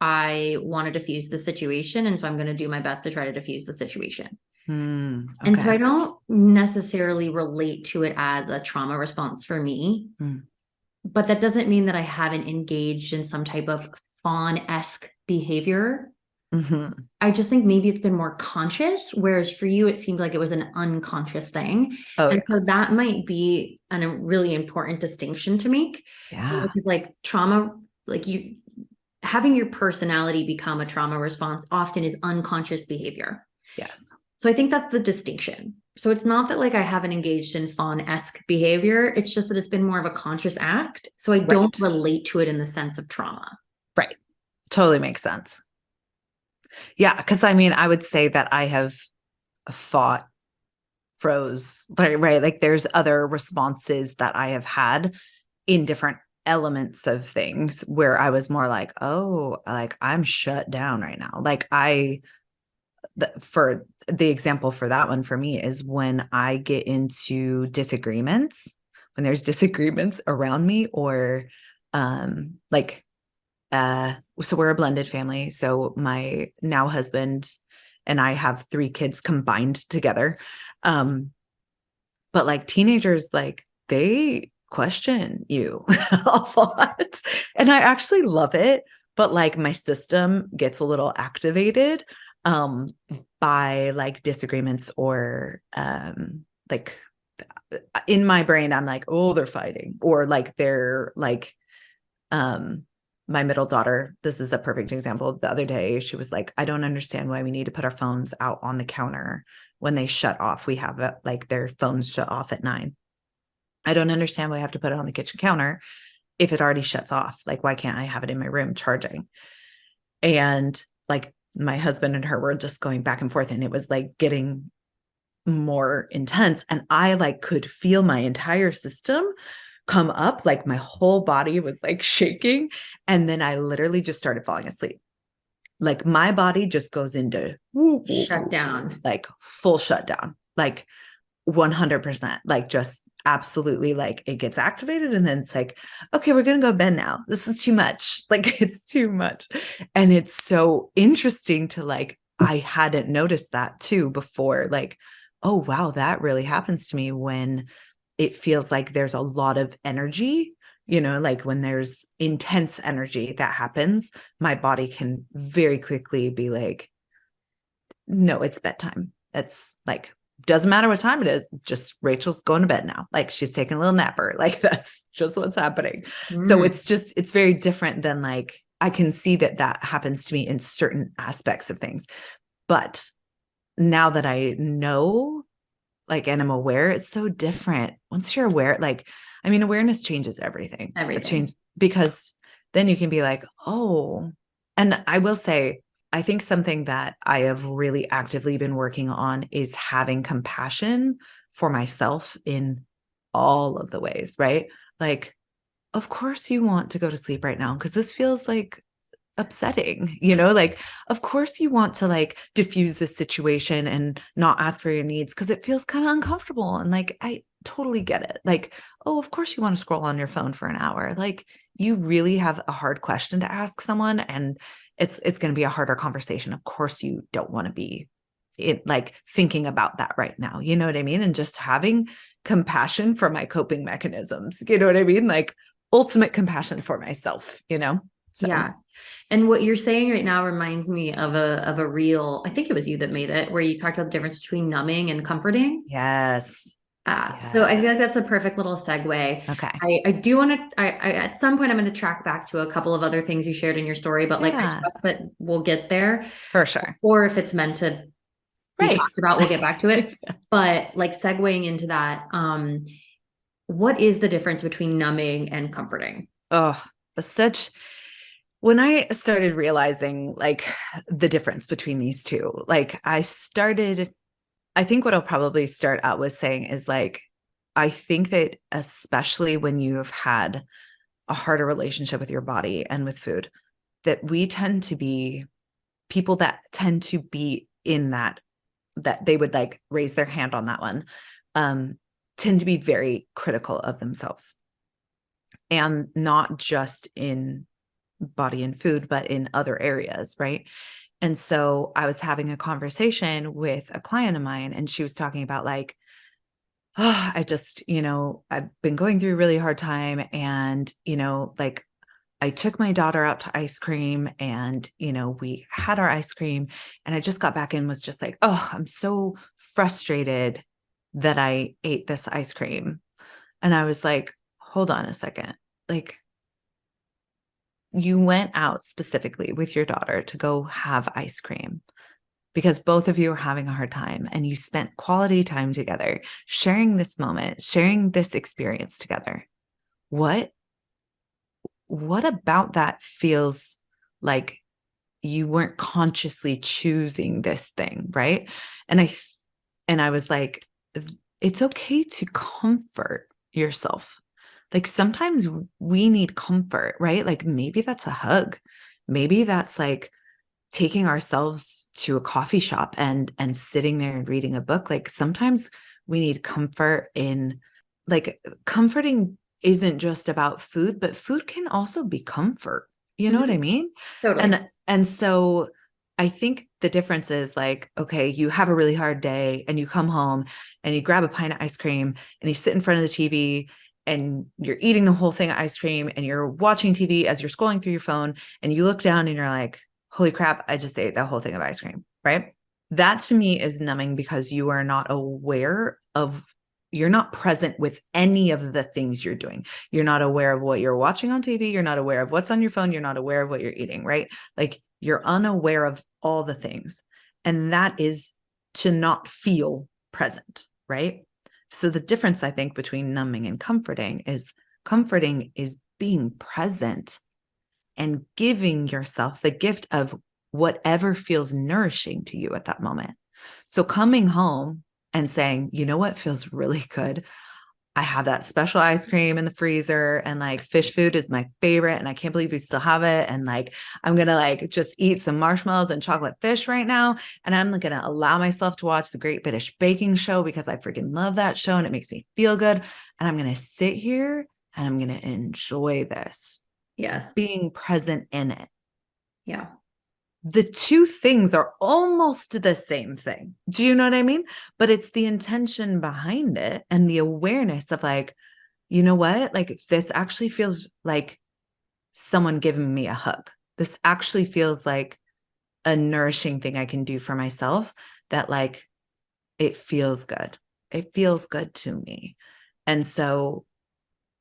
I want to diffuse the situation. And so I'm going to do my best to try to diffuse the situation. And so okay. I don't necessarily relate to it as a trauma response for me, Mm, but that doesn't mean that I haven't engaged in some type of fawn-esque behavior. mhm. I just think maybe it's been more conscious, whereas for you, it seemed like it was an unconscious thing. Oh And yeah. so that might be a really important distinction to make, Yeah. because like trauma, like you having your personality become a trauma response often is unconscious behavior. Yes. So I think that's the distinction. So it's not that like I haven't engaged in fawn-esque behavior. It's just that it's been more of a conscious act. So I don't Right. relate to it in the sense of trauma. Right. Totally makes sense. Yeah, because I mean, I would say that I have fought, froze, right? Like there's other responses that I have had in different elements of things where I was more like, oh, like I'm shut down right now. Like for the example for that one for me is when I get into disagreements, when there's disagreements around me, or like so we're a blended family. So my now husband and I have 3 kids combined together. Um, but like teenagers, like they question you a lot. And I actually love it. But like my system gets a little activated um by like disagreements, or like in my brain, I'm like, oh, they're fighting, or like they're like um my middle daughter, this is a perfect example. The other day she was like, I don't understand why we need to put our phones out on the counter when they shut off. We have like their phones shut off at 9. I don't understand why I have to put it on the kitchen counter if it already shuts off. Like, why can't I have it in my room charging? And like my husband and her were just going back and forth, and it was like getting more intense, and I like could feel my entire system come up, like my whole body was like shaking, and then I literally just started falling asleep. Like my body just goes into woo, woo, Shut woo, woo, down. like full shutdown, like 100%, like just absolutely, like it gets activated, and then it's like, okay, we're gonna go to bed now, this is too much, like it's too much. And it's so interesting to like, I hadn't noticed that too before, like, oh wow, that really happens to me when it feels like there's a lot of energy, like when there's intense energy that happens, my body can very quickly be like, no, it's bedtime. It's like, doesn't matter what time it is, just Rachel's going to bed now. Like she's taking a little napper. Like that's just what's happening. So Mm. it's very different than like, I can see that that happens to me in certain aspects of things. But now that I know, like, and I'm aware, it's so different. Once you're aware, like, I mean, awareness changes everything. It Everything. changes because then you can be like, oh, and I will say, I think something that I have really actively been working on is having compassion for myself in all of the ways, right? Like, of course you want to go to sleep right now because this feels like upsetting, like of course you want to like diffuse this situation and not ask for your needs because it feels kind of uncomfortable, and like I totally get it. Like, oh, of course you want to scroll on your phone for an hour. Like you really have a hard question to ask someone, and it's going to be a harder conversation. Of course you don't want to be like thinking about that right now, you know what I mean? And just having compassion for my coping mechanisms, you know what I mean? Like ultimate compassion for myself. So Yeah. And what you're saying right now reminds me of a reel. I think it was you that made it, where you talked about the difference between numbing and comforting. yes. So I feel like Yes. that's a perfect little segue. Okay. I do want to, I at some point I'm going to track back to a couple of other things you shared in your story, but like I Yeah, trust that we'll get there. for sure. Or if it's meant to be Right. talked about, we'll get back to it. But like segueing into that, what is the difference between numbing and comforting? Oh, such when I started realizing like the difference between these two, like I think what I'll probably start out with saying is like, I think that especially when you have had a harder relationship with your body and with food, that we tend to be people that tend to be in that they would like raise their hand on that one, um, tend to be very critical of themselves, and not just in body and food, but in other areas, right? And so I was having a conversation with a client of mine, and she was talking about like, oh, I just, I've been going through a really hard time. And, like I took my daughter out to ice cream and, we had our ice cream, and I just got back and was just like, oh, I'm so frustrated that I ate this ice cream. And I was like, hold on a second. Like, you went out specifically with your daughter to go have ice cream because both of you are having a hard time, and you spent quality time together, sharing this moment, sharing this experience together. What what about that feels like you weren't consciously choosing this thing, right? And I was like, it's okay to comfort yourself. Like sometimes we need comfort, right? Like maybe that's a hug. Maybe that's like taking ourselves to a coffee shop and sitting there and reading a book. Like sometimes we need comfort in, like, comforting isn't just about food, but food can also be comfort. You know what I Mhm. mean? Totally. And so I think the difference is like, okay, you have a really hard day and you come home and you grab a pint of ice cream and you sit in front of the TV and you're eating the whole thing of ice cream and you're watching TV as you're scrolling through your phone, and you look down and you're like, holy crap, I just ate that whole thing of ice cream, right? That to me is numbing because you are not aware of, you're not present with any of the things you're doing. You're not aware of what you're watching on TV. You're not aware of what's on your phone. You're not aware of what you're eating, right? Like you're unaware of all the things. And that is to not feel present, right? So the difference, I think, between numbing and comforting is being present and giving yourself the gift of whatever feels nourishing to you at that moment. So coming home and saying, you know what feels really good? I have that special ice cream in the freezer, and like fish food is my favorite. And I can't believe we still have it. And like, I'm going to like just eat some marshmallows and chocolate fish right now. And I'm going to allow myself to watch the Great British Baking Show because I freaking love that show and it makes me feel good. And I'm going to sit here and I'm going to enjoy this, Yes. being present in it. Yeah. The two things are almost the same thing. Do you know what I mean? But it's the intention behind it and the awareness of like, you know what? Like this actually feels like someone giving me a hug. This actually feels like a nourishing thing I can do for myself, that like it feels good. It feels good to me. And so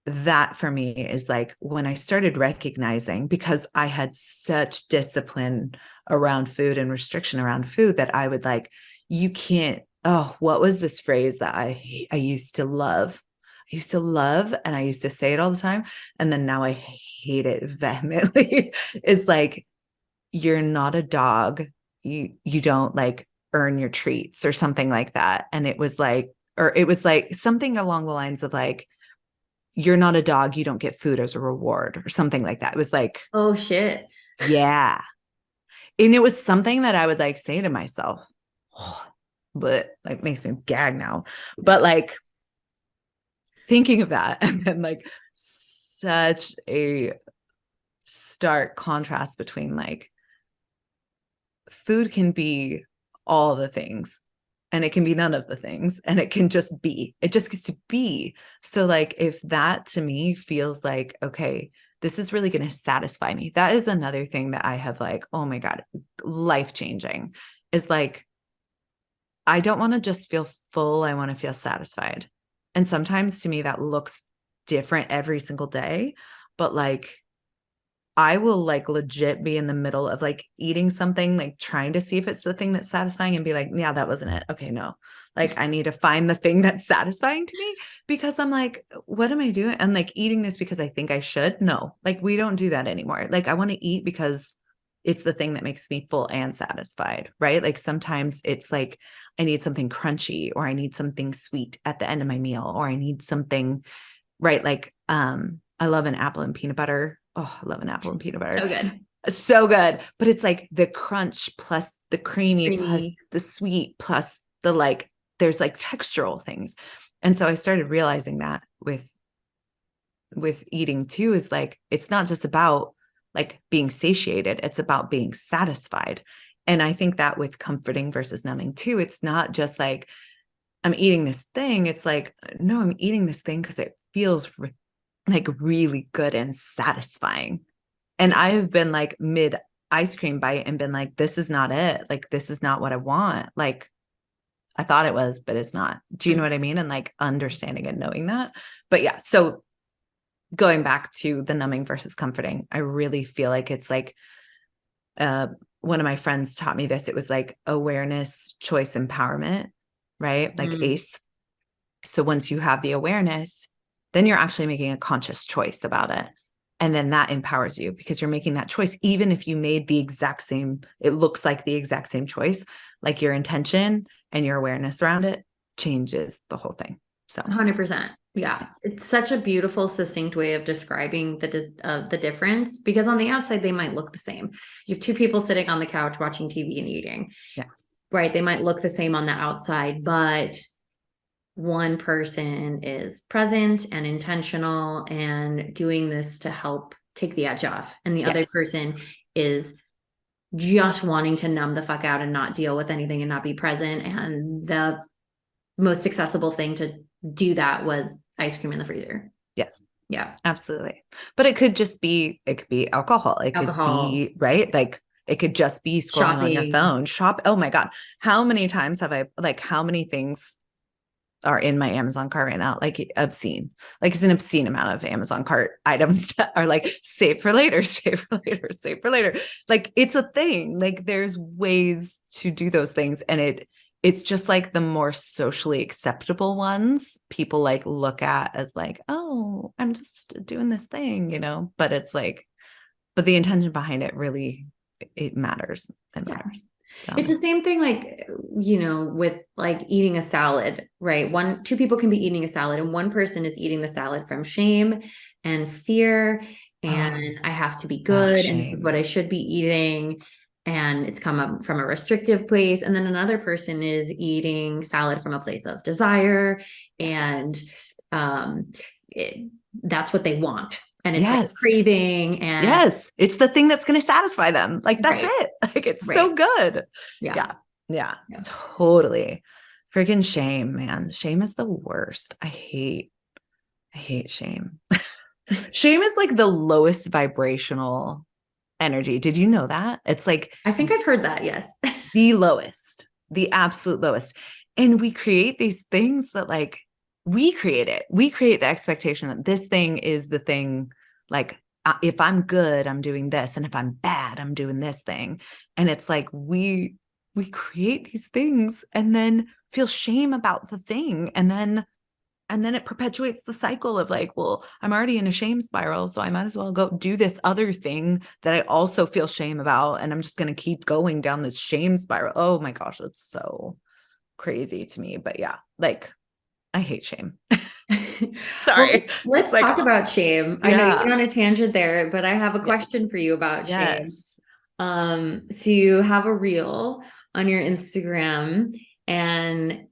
that for me is like when I started recognizing, because I had such discipline around food and restriction around food, that I would like, you can't, oh, what was this phrase that I used to love? I used to love, and I used to say it all the time. And then now I hate it vehemently. Is like, you're not a dog. You don't like earn your treats or something like that. And it was like, or it was like something along the lines of like, you're not a dog, you don't get food as a reward or something like that. It was like, Oh shit. yeah. And it was something that I would like say to myself, but like makes me gag now. But like thinking of that, and then like such a stark contrast between like food can be all the things and it can be none of the things, and it can just be, it just gets to be. So like if that to me feels like, okay, this is really going to satisfy me. That is another thing that I have like, oh my God, life-changing is like, I don't want to just feel full. I want to feel satisfied. And sometimes to me that looks different every single day, but like I will like legit be in the middle of like eating something, like trying to see if it's the thing that's satisfying and be like, yeah, that wasn't it. Okay, no. Like I need to find the thing that's satisfying to me because I'm like, what am I doing? I'm like eating this because I think I should. No, like we don't do that anymore. Like I want to eat because it's the thing that makes me full and satisfied, right? Like sometimes it's like I need something crunchy or I need something sweet at the end of my meal or I need something, right? Like I love an apple and peanut butter. Oh, I love an apple and peanut butter. So good. So good. But it's like the crunch plus the creamy plus the sweet plus the like, there's like textural things. And so I started realizing that with eating too, is like, it's not just about like being satiated, it's about being satisfied. And I think that with comforting versus numbing too, it's not just like, I'm eating this thing. It's like, no, I'm eating this thing because it feels like really good and satisfying. And I have been like mid ice cream bite and been like, this is not it. Like, this is not what I want. Like, I thought it was, but it's not. Do you know what I mean? And like understanding and knowing that. But yeah, so going back to the numbing versus comforting, I really feel like it's like, one of my friends taught me this. It was like awareness, choice, empowerment, right? Like ACE. So once you have the awareness, then you're actually making a conscious choice about it. And then that empowers you because you're making that choice. Even if you made the exact same, it looks like the exact same choice, like your intention and your awareness around it changes the whole thing. So 100%. Yeah. It's such a beautiful, succinct way of describing the difference because on the outside, they might look the same. You have two people sitting on the couch watching TV and eating. Yeah. Right. They might look the same on the outside, but one person is present and intentional and doing this to help take the edge off. And the other person is just wanting to numb the fuck out and not deal with anything and not be present. And the most accessible thing to do that was ice cream in the freezer. Yes. Yeah. Absolutely. But it could be alcohol. It could be, right? Like it could just be scrolling on your phone, Oh my God. How many times have I, like, how many things are in my Amazon cart right now? Like obscene, like it's an obscene amount of Amazon cart items that are like save for later, save for later, save for later. Like it's a thing. Like there's ways to do those things. And it's just like the more socially acceptable ones people like look at as like, oh, I'm just doing this thing, you know, but it's like, but the intention behind it really, it matters. It matters. So. It's the same thing, like, you know, with like eating a salad, right? Two people can be eating a salad and one person is eating the salad from shame and fear. And I have to be good. And this is what I should be eating. And it's come up from a restrictive place. And then another person is eating salad from a place of desire. And that's what they want. And it's like craving and it's the thing that's going to satisfy them. Like that's it. Like it's so good. Yeah. Totally. Friggin' shame, man. Shame is the worst. I hate shame. Shame is like the lowest vibrational energy. Did you know that? It's like, I think I've heard that. Yes. The lowest, the absolute lowest. And we create these things that like, we create it. We create the expectation that this thing is the thing. Like, if I'm good, I'm doing this. And if I'm bad, I'm doing this thing. And it's like, we create these things and then feel shame about the thing. And then it perpetuates the cycle of like, well, I'm already in a shame spiral, so I might as well go do this other thing that I also feel shame about. And I'm just going to keep going down this shame spiral. Oh my gosh, it's so crazy to me. But yeah, like I hate shame. Sorry. Well, let's talk about shame. I know you went on a tangent there, but I have a question for you about shame. So you have a reel on your Instagram and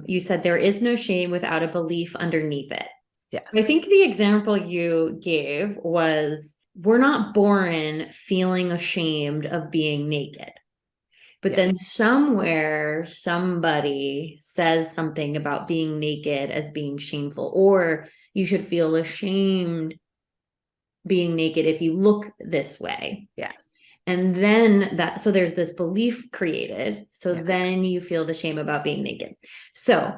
you said there is no shame without a belief underneath it. Yes. I think the example you gave was we're not born feeling ashamed of being naked. But then somewhere somebody says something about being naked as being shameful, or you should feel ashamed being naked if you look this way. Yes. And then so there's this belief created. So Yes. then you feel the shame about being naked. So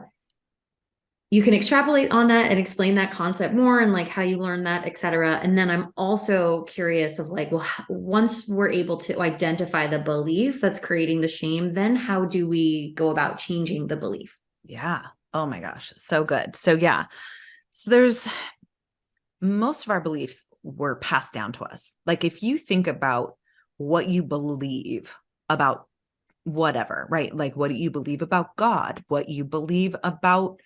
you can extrapolate on that and explain that concept more and like how you learn that, et cetera. And then I'm also curious of like, well, once we're able to identify the belief that's creating the shame, then how do we go about changing the belief? Yeah. Oh my gosh. So good. So yeah. So there's most of our beliefs were passed down to us. Like if you think about what you believe about whatever, right? Like what do you believe about God? What you believe about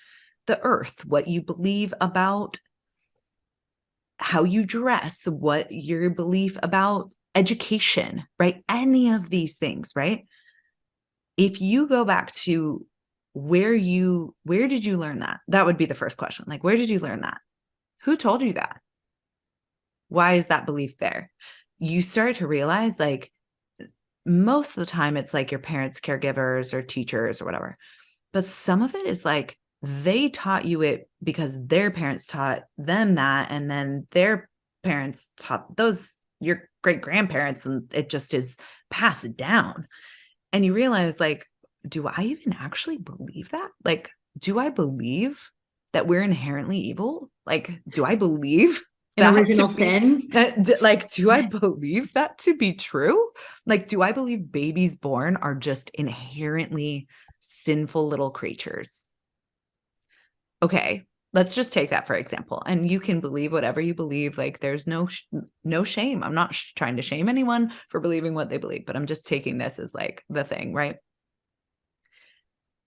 the earth? What you believe about how you dress? What your belief about education, right? Any of these things, right? If you go back to where did you learn that? That would be the first question. Like, where did you learn that? Who told you that? Why is that belief there? You start to realize like most of the time it's like your parents, caregivers, or teachers or whatever. But some of it is like they taught you it because their parents taught them that. And then their parents taught those, your great grandparents, and it just is passed down. And you realize like, do I even actually believe that? Like, do I believe that we're inherently evil? Like, do I believe An that to original be sin? like, do I believe that to be true? Like, do I believe babies born are just inherently sinful little creatures? Okay, let's just take that for example. And you can believe whatever you believe. Like there's no shame. I'm not trying to shame anyone for believing what they believe, but I'm just taking this as like the thing, right?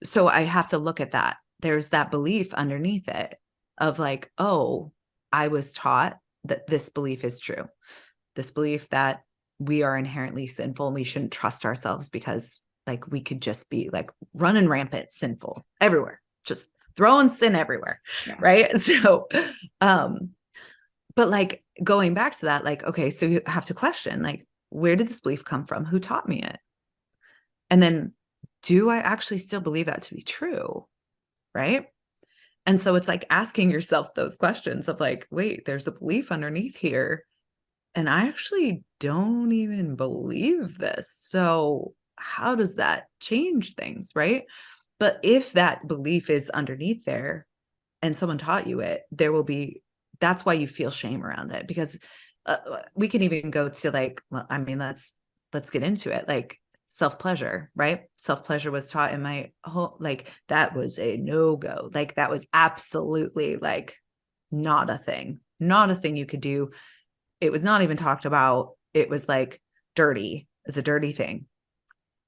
So I have to look at that. There's that belief underneath it of like, oh, I was taught that this belief is true. This belief that we are inherently sinful and we shouldn't trust ourselves because like we could just be like running rampant sinful everywhere, just throwing sin everywhere. Yeah. Right. So, but like going back to that, like, okay, so you have to question, like, where did this belief come from? Who taught me it? And then do I actually still believe that to be true? Right. And so it's like asking yourself those questions of like, wait, there's a belief underneath here. And I actually don't even believe this. So how does that change things? Right. But if that belief is underneath there and someone taught you it, there will be, that's why you feel shame around it, because we can even go to like, well, I mean, let's get into it. Like self-pleasure, right? Self-pleasure was taught in my whole, like that was a no-go. Like that was absolutely like not a thing you could do. It was not even talked about. It was like dirty. It's a dirty thing.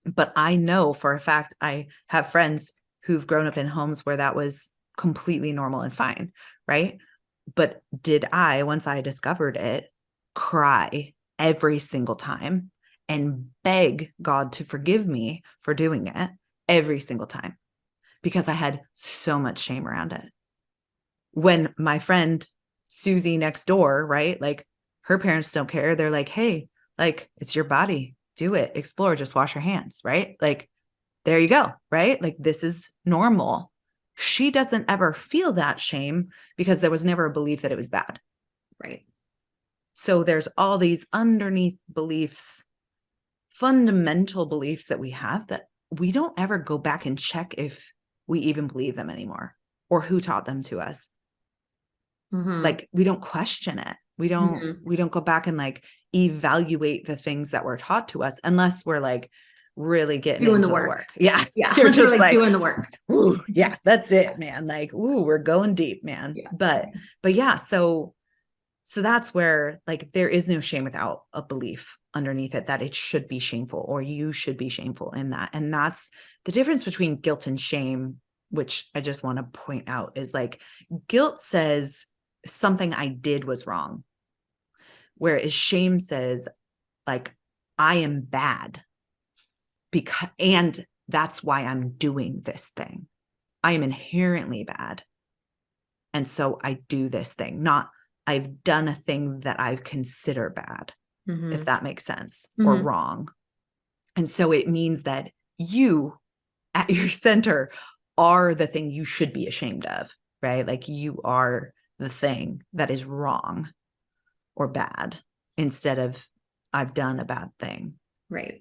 But I know for a fact, I have friends who've grown up in homes where that was completely normal and fine, right? But did I, once I discovered it, cry every single time and beg God to forgive me for doing it every single time because I had so much shame around it? When my friend Susie next door, right? Like her parents don't care. They're like, hey, like it's your body. Do it, explore, just wash your hands, right? Like, there you go, right? Like, this is normal. She doesn't ever feel that shame because there was never a belief that it was bad. Right. So there's all these underneath beliefs, fundamental beliefs that we have that we don't ever go back and check if we even believe them anymore or who taught them to us. Mm-hmm. Like, we don't question it. We don't go back and like evaluate the things that were taught to us unless we're like really getting doing into the work. Yeah. Yeah. You're just like doing the work. Ooh, yeah, that's it, man. Like, ooh, we're going deep, man. Yeah. But yeah, so that's where like there is no shame without a belief underneath it that it should be shameful or you should be shameful in that. And that's the difference between guilt and shame, which I just want to point out is like guilt says something I did was wrong. Whereas shame says, like, I am bad because, and that's why I'm doing this thing. I am inherently bad. And so I do this thing, not I've done a thing that I consider bad, if that makes sense, or wrong. And so it means that you at your center are the thing you should be ashamed of, right? Like you are the thing that is wrong or bad instead of I've done a bad thing. Right.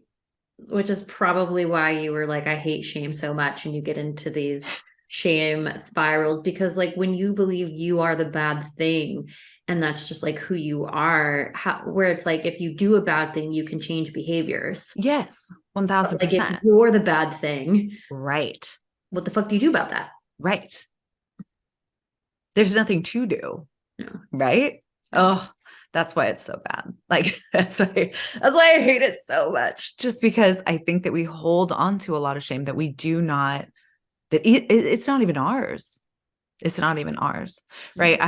Which is probably why you were like, I hate shame so much. And you get into these shame spirals because, like, when you believe you are the bad thing and that's just like who you are, where it's like, if you do a bad thing, you can change behaviors. Yes, But like, if 1000%. you're the bad thing, Right. what the fuck do you do about that? Right. There's nothing to do. No. Right. No. Oh, that's why it's so bad. Like that's why I hate it so much. Just because I think that we hold on to a lot of shame that we do not, that it's not even ours. It's not even ours. Right.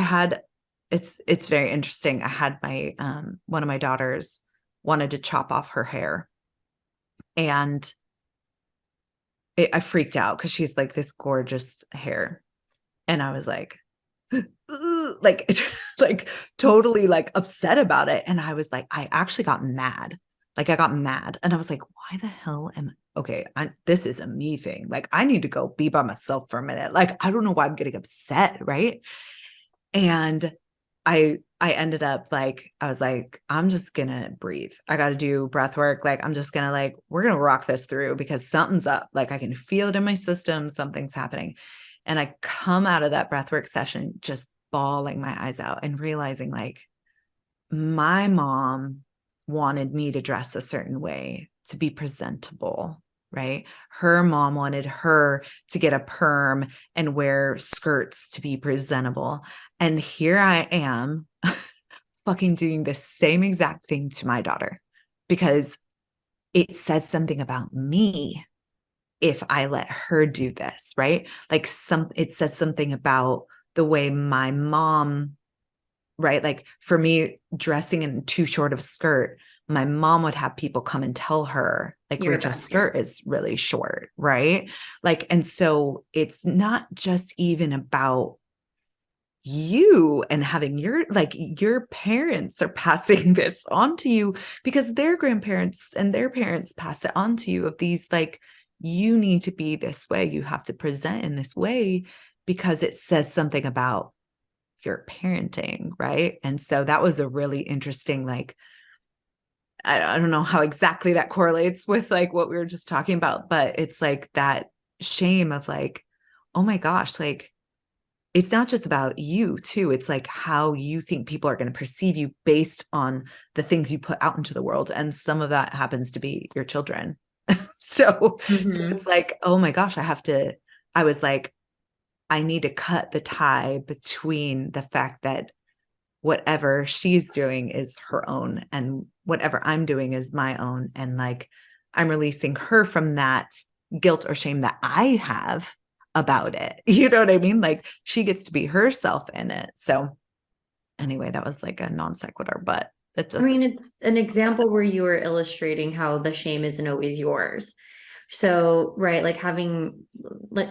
It's very interesting. I had my one of my daughters wanted to chop off her hair, and I freaked out because she's like this gorgeous hair. And I was like, like, like totally like upset about it. And I was like, I actually got mad. Like I got mad and I was like, why the hell am okay? This is a me thing. Like I need to go be by myself for a minute. Like, I don't know why I'm getting upset. Right. And I ended up like, I was like, I'm just gonna breathe. I got to do breath work. Like, I'm just gonna like, we're gonna rock this through because something's up. Like I can feel it in my system. Something's happening. And I come out of that breathwork session just bawling my eyes out and realizing like my mom wanted me to dress a certain way to be presentable, right? Her mom wanted her to get a perm and wear skirts to be presentable. And here I am fucking doing the same exact thing to my daughter because it says something about me if I let her do this, right? Like it says something about the way my mom, right? Like for me, dressing in too short of a skirt, my mom would have people come and tell her, like, Rachel's skirt is really short, right? Like, and so it's not just even about you and having your parents are passing this on to you because their grandparents and their parents pass it on to you of these like, you need to be this way, you have to present in this way because it says something about your parenting, right? And so that was a really interesting, like, I don't know how exactly that correlates with like what we were just talking about, but it's like that shame of like, oh my gosh, like it's not just about you too. It's like how you think people are going to perceive you based on the things you put out into the world. And some of that happens to be your children. So it's like, oh my gosh, I was like, I need to cut the tie between the fact that whatever she's doing is her own and whatever I'm doing is my own. And like, I'm releasing her from that guilt or shame that I have about it. You know what I mean? Like she gets to be herself in it. So anyway, that was like a non sequitur, but it just, I mean, it's an example where you were illustrating how the shame isn't always yours. So, right, like having, like,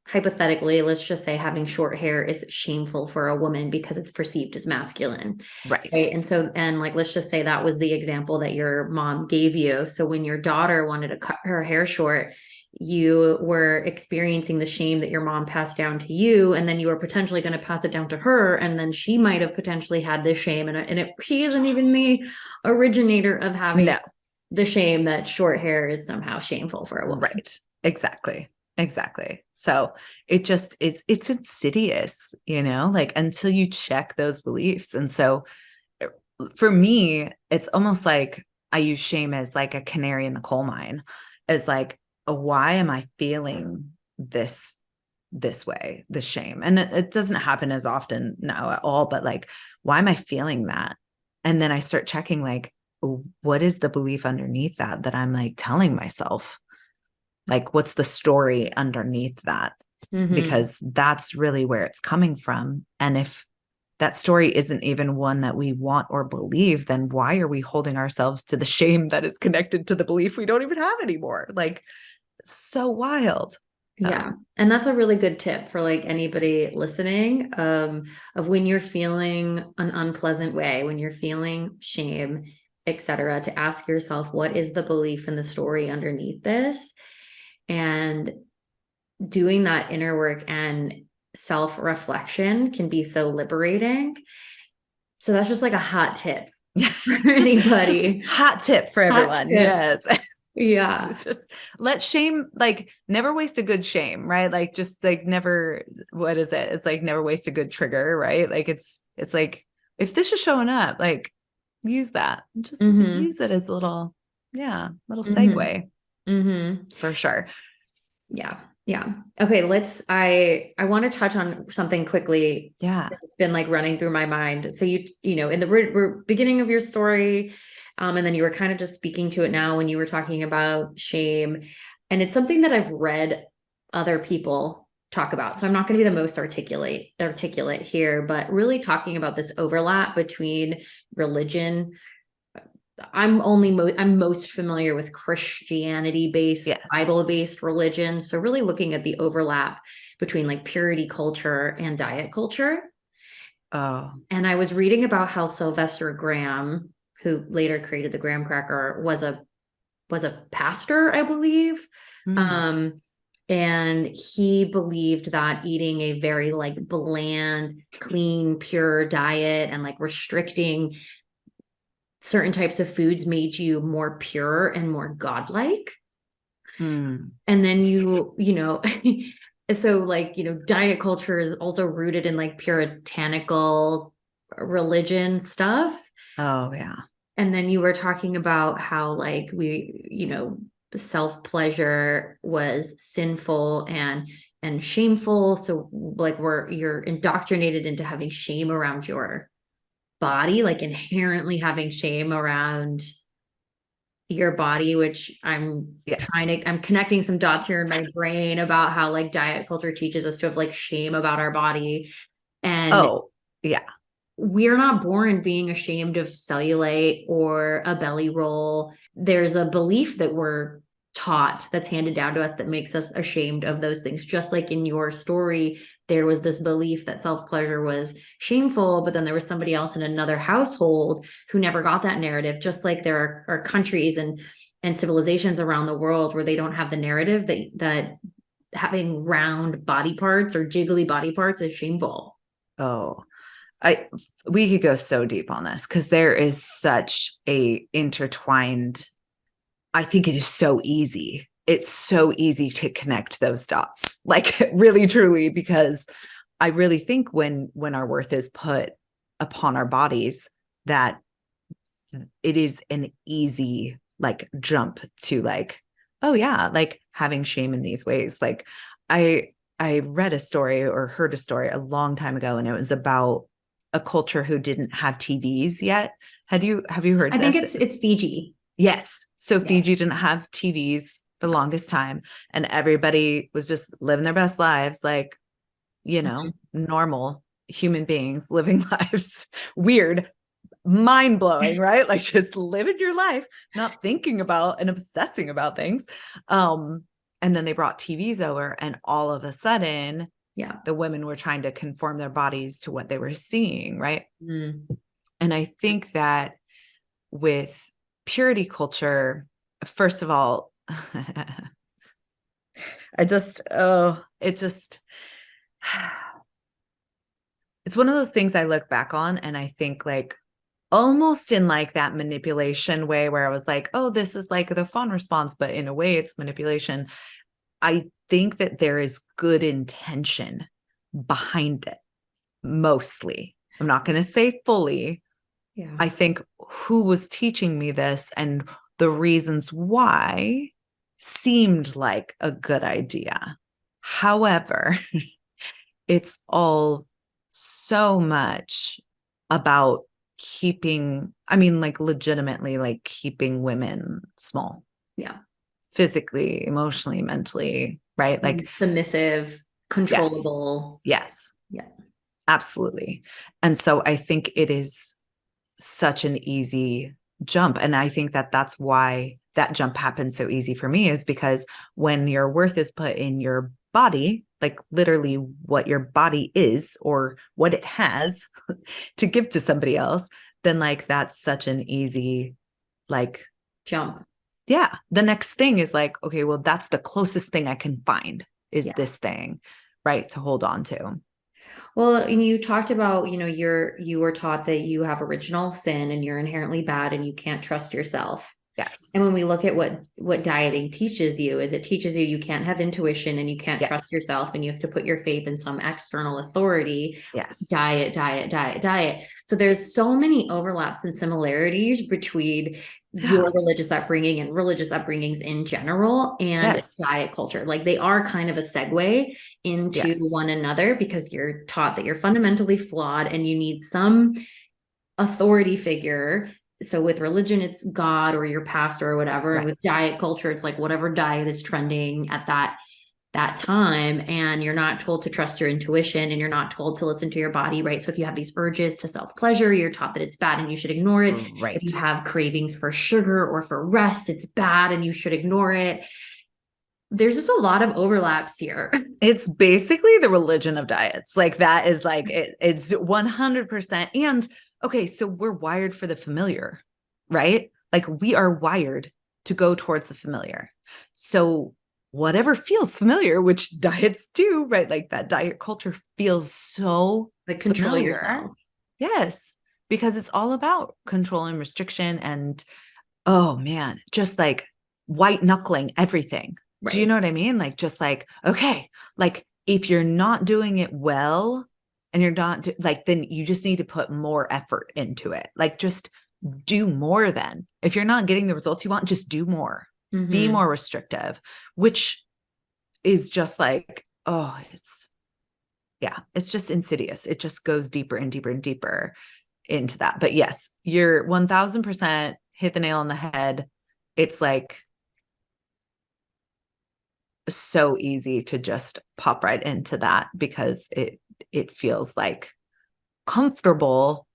hypothetically, let's just say having short hair is shameful for a woman because it's perceived as masculine. right. And so, and like, let's just say that was the example that your mom gave you. So when your daughter wanted to cut her hair short, you were experiencing the shame that your mom passed down to you, and then you were potentially going to pass it down to her, and then she might have potentially had this shame, and she isn't even the originator of having No. the shame that short hair is somehow shameful for a woman. Right. Exactly. So it just is, it's insidious, like until you check those beliefs. And so for me, it's almost like I use shame as like a canary in the coal mine, as like, why am I feeling this way, the shame? And it doesn't happen as often now at all, but like, why am I feeling that? And then I start checking like, what is the belief underneath that I'm like telling myself? Like, what's the story underneath that? Because that's really where it's coming from. And if that story isn't even one that we want or believe, then why are we holding ourselves to the shame that is connected to the belief we don't even have anymore? Like, so wild. Yeah. And that's a really good tip for like anybody listening, of when you're feeling an unpleasant way, when you're feeling shame, etc., to ask yourself, what is the belief and the story underneath this? And doing that inner work and self-reflection can be so liberating. So that's just like a hot tip for Just anybody. hot tip for Hot everyone. tip. Yes. Yeah. It's just let shame, like never waste a good shame, right? Like just like never, what is it? It's like never waste a good trigger, right? Like it's like if this is showing up, like use that. Just Mm-hmm. use it as a little, yeah, little Mm-hmm. segue Mm-hmm. for sure. Yeah. Yeah. Okay, I want to touch on something quickly Yeah. because it's been like running through my mind. So you know, in the beginning of your story, and then you were kind of just speaking to it now when you were talking about shame. And it's something that I've read other people talk about. So I'm not going to be the most articulate here, but really talking about this overlap between religion. I'm most familiar with Christianity based, Yes. Bible based religion. So really looking at the overlap between like purity culture and diet culture. Oh. And I was reading about how Sylvester Graham, who later created the graham cracker, was a pastor, I believe. Mm. Um, and he believed that eating a very like bland, clean, pure diet and like restricting certain types of foods made you more pure and more godlike. Mm. And then you know, so like, you know, diet culture is also rooted in like puritanical religion stuff. Oh yeah. And then you were talking about how like you know, self-pleasure was sinful and shameful. So like you're indoctrinated into having shame around your body, like inherently having shame around your body, which Yes. I'm connecting some dots here in my brain about how like diet culture teaches us to have like shame about our body. And Oh yeah. we're not born being ashamed of cellulite or a belly roll. There's a belief that we're taught that's handed down to us that makes us ashamed of those things. Just like in your story, there was this belief that self pleasure was shameful, but then there was somebody else in another household who never got that narrative. Just like there are countries and civilizations around the world where they don't have the narrative that having round body parts or jiggly body parts is shameful. Oh, I we could go so deep on this because there is such a intertwined. I think it is so easy. It's so easy to connect those dots, like really, truly, because I really think when our worth is put upon our bodies, that it is an easy like jump to like, oh yeah, like having shame in these ways. Like I I read a story or heard a story a long time ago, and it was about a culture who didn't have TVs yet. Have you heard I think this? it's Fiji. Yes. So Yeah. Fiji didn't have TVs for the longest time, and everybody was just living their best lives, like, Mhm. normal human beings living lives. Weird, mind blowing, right? Like just living your life, not thinking about and obsessing about things. Um, and then they brought TVs over, and all of a sudden, Yeah. the women were trying to conform their bodies to what they were seeing, right? Mm. And I think that with purity culture, first of all, I just, oh, it just, it's one of those things I look back on and I think like almost in like that manipulation way where I was like, oh, this is like the fun response, but in a way it's manipulation. I think that there is good intention behind it, mostly. I'm not going to say fully. Yeah. I think who was teaching me this and the reasons why seemed like a good idea. However, it's all so much about keeping, I mean, like legitimately, like keeping women small, Yeah. physically, emotionally, mentally, right? Like, Submissive, yes, controllable. yes, Yeah. absolutely. And so I think it is such an easy jump. And I think that that's why that jump happens so easy for me, is because when your worth is put in your body, like literally what your body is or what it has to give to somebody else, then like that's such an easy, like, Jump. yeah. The next thing is like, okay, well, that's the closest thing I can find is Yeah. this thing, right? To hold on to. Well, and you talked about, you were taught that you have original sin and you're inherently bad and you can't trust yourself. Yes. And when we look at what dieting teaches you, is it teaches you can't have intuition and you can't trust Yes. yourself and you have to put your faith in some external authority. Yes. Diet, diet, diet, diet. So there's so many overlaps and similarities between Yeah. your religious upbringing and religious upbringings in general and Yes. diet culture. Like they are kind of a segue into Yes. one another because you're taught that you're fundamentally flawed and you need some authority figure. So with religion, it's God or your pastor or whatever. And Right. with diet culture, it's like whatever diet is trending at that time. And you're not told to trust your intuition and you're not told to listen to your body, right? So if you have these urges to self-pleasure, you're taught that it's bad and you should ignore it. If you Right. have cravings for sugar or for rest, it's bad and you should ignore it. There's just a lot of overlaps here. It's basically the religion of diets. Like that is like it's 100%. And okay, so we're wired for the familiar, right? Like we are wired to go towards the familiar. So whatever feels familiar, which diets do, right? Like that diet culture feels so Like control familiar. yourself. Yes, because it's all about control and restriction and oh man, just like white knuckling everything. Do you Right. know what I mean? Like, just like, okay, like if you're not doing it well and you're not like, then you just need to put more effort into it. Like, just do more then. If you're not getting the results you want, just do more, be Mm-hmm. more restrictive, which is just like, oh, yeah, it's just insidious. It just goes deeper and deeper and deeper into that. But yes, you're 1000% hit the nail on the head. It's like so easy to just pop right into that because it feels like comfortable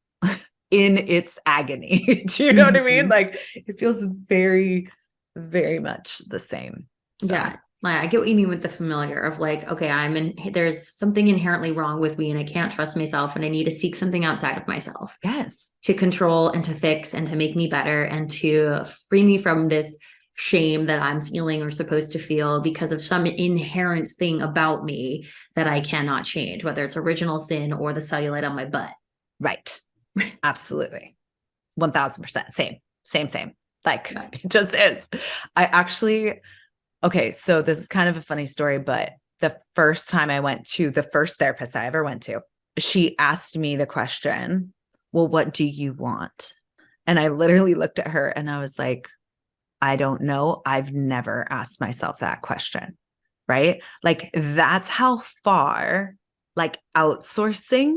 in its agony. Do you know what I mean? Mm-hmm. Like it feels very, very much the same. So Yeah. Like, I get what you mean with the familiar of like, okay, there's something inherently wrong with me and I can't trust myself and I need to seek something outside of myself yes. to control and to fix and to make me better and to free me from this shame that I'm feeling or supposed to feel because of some inherent thing about me that I cannot change, whether it's original sin or the cellulite on my butt. Right. Absolutely. 1000%. Same. Like Yeah. it just is. I actually, okay, so this is kind of a funny story, but the first time I went to the first therapist I ever went to, she asked me the question, well, what do you want? And I literally looked at her and I was like, I don't know. I've never asked myself that question. Right. Like that's how far like outsourcing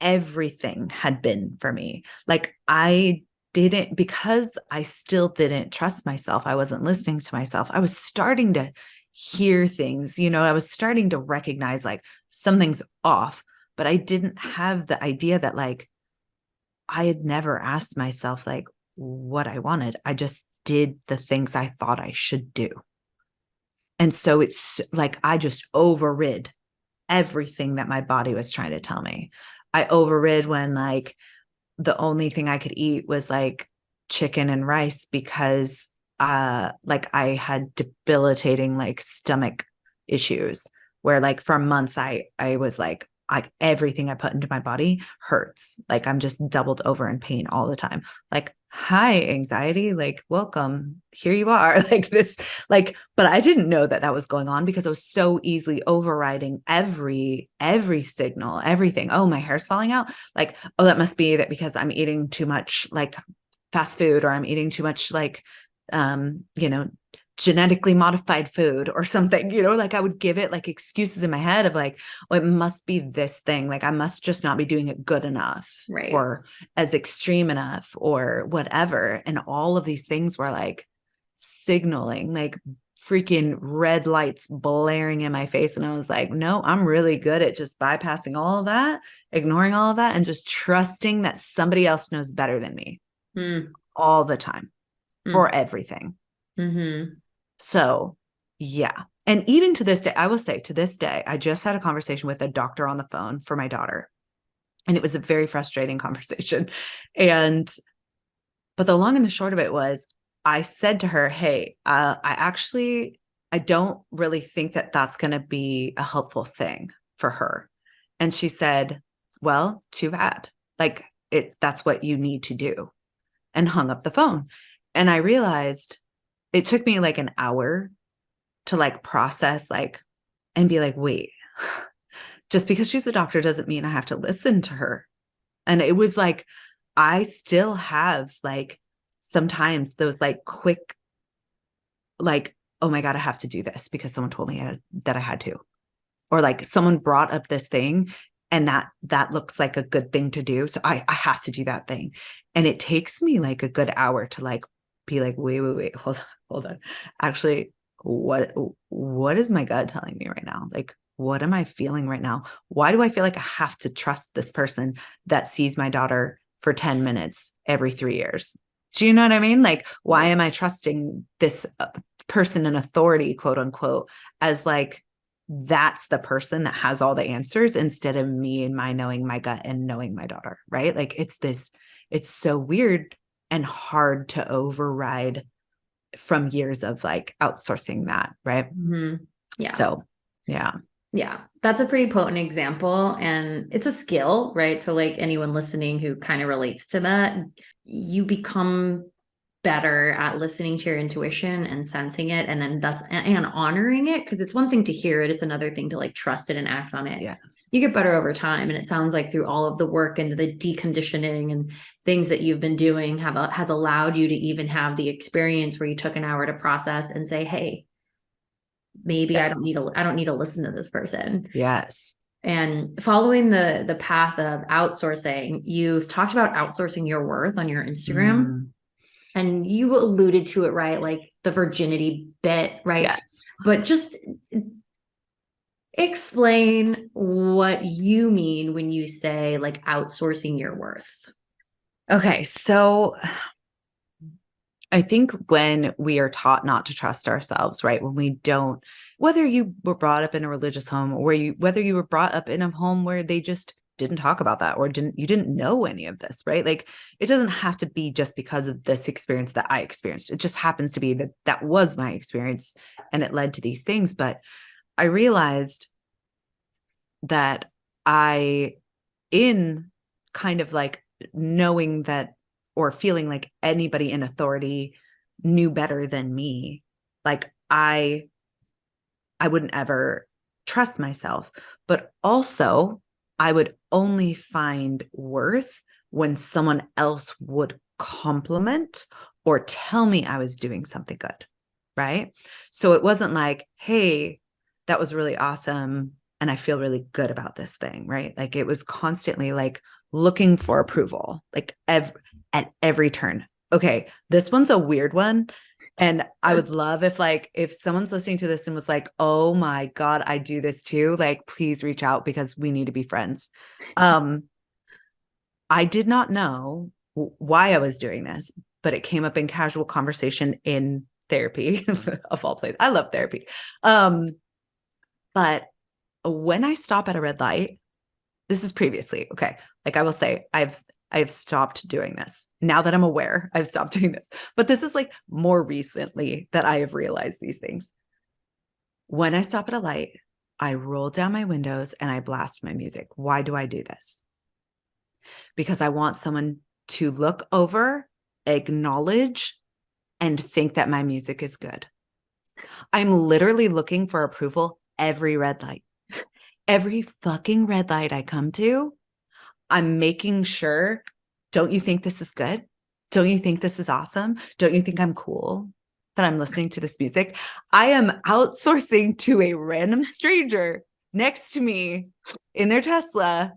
everything had been for me. Like I didn't, because I still didn't trust myself. I wasn't listening to myself. I was starting to hear things, I was starting to recognize like something's off, but I didn't have the idea that like I had never asked myself like what I wanted. I just did the things I thought I should do. And so it's like I just overrid everything that my body was trying to tell me. I overrid when like the only thing I could eat was like chicken and rice because like I had debilitating like stomach issues where like for months I was like everything I put into my body hurts. Like I'm just doubled over in pain all the time. Like, hi, anxiety, like, welcome. Here you are. Like this, like, but I didn't know that that was going on because I was so easily overriding every signal, everything. Oh, my hair's falling out. Like, oh, that must be that because I'm eating too much like fast food or I'm eating too much like genetically modified food or something, like I would give it like excuses in my head of like, oh, it must be this thing. Like I must just not be doing it good enough Right. or as extreme enough or whatever. And all of these things were like signaling, like freaking red lights blaring in my face. And I was like, no, I'm really good at just bypassing all of that, ignoring all of that, and just trusting that somebody else knows better than me Mm. all the time Mm. for everything. Mm-hmm. So, yeah. And even to this day, I will say to this day, I just had a conversation with a doctor on the phone for my daughter. And it was a very frustrating conversation. But the long and the short of it was, I said to her, hey, I don't really think that that's going to be a helpful thing for her. And she said, well, too bad. Like that's what you need to do, and hung up the phone. And I realized it took me like an hour to like process, like, and be like, wait, just because she's a doctor doesn't mean I have to listen to her. And it was like, I still have like sometimes those like quick, like, oh my God, I have to do this because someone told me that I had to, or like someone brought up this thing and that looks like a good thing to do. So I have to do that thing. And it takes me like a good hour to like be like, wait, hold on. Actually, what is my gut telling me right now? Like, what am I feeling right now? Why do I feel like I have to trust this person that sees my daughter for 10 minutes every 3 years? Do you know what I mean? Like, why am I trusting this person in authority, quote unquote, as like, that's the person that has all the answers instead of me and my knowing my gut and knowing my daughter, right? Like it's so weird and hard to override from years of like outsourcing that, right? Mm-hmm. Yeah. So, yeah. Yeah, that's a pretty potent example. And it's a skill, right? So, like anyone listening who kind of relates to that, you become better at listening to your intuition and sensing it, and then thus and honoring it. Cause it's one thing to hear it, it's another thing to like trust it and act on it. Yes. You get better over time. And it sounds like through all of the work and the deconditioning and things that you've been doing has allowed you to even have the experience where you took an hour to process and say, hey, maybe Yeah. I don't need to listen to this person. Yes. And following the path of outsourcing, you've talked about outsourcing your worth on your Instagram. And you alluded to it, right? Like the virginity bit, right? Yes. But just explain what you mean when you say like outsourcing your worth. Okay. So I think when we are taught not to trust ourselves, right? When we don't, whether you were brought up in a religious home or whether you were brought up in a home where they just didn't talk about that or you didn't know any of this, right? Like it doesn't have to be just because of this experience that I experienced. It just happens to be that was my experience and it led to these things. But I realized that in kind of like knowing that or feeling like anybody in authority knew better than me, like I wouldn't ever trust myself. But also I would only find worth when someone else would compliment or tell me I was doing something good, right? So it wasn't like, hey, that was really awesome and I feel really good about this thing, right? Like it was constantly like looking for approval, like at every turn. Okay, this one's a weird one. And I would love if someone's listening to this and was like, oh my God, I do this too. Like, please reach out because we need to be friends. I did not know why I was doing this, but it came up in casual conversation in therapy of all places. I love therapy. But when I stop at a red light, this is previously, okay. Like I will say, I've stopped doing this. Now that I'm aware, I've stopped doing this. But this is like more recently that I have realized these things. When I stop at a light, I roll down my windows and I blast my music. Why do I do this? Because I want someone to look over, acknowledge, and think that my music is good. I'm literally looking for approval every red light. Every fucking red light I come to, I'm making sure, don't you think this is good? Don't you think this is awesome? Don't you think I'm cool that I'm listening to this music? I am outsourcing to a random stranger next to me in their Tesla,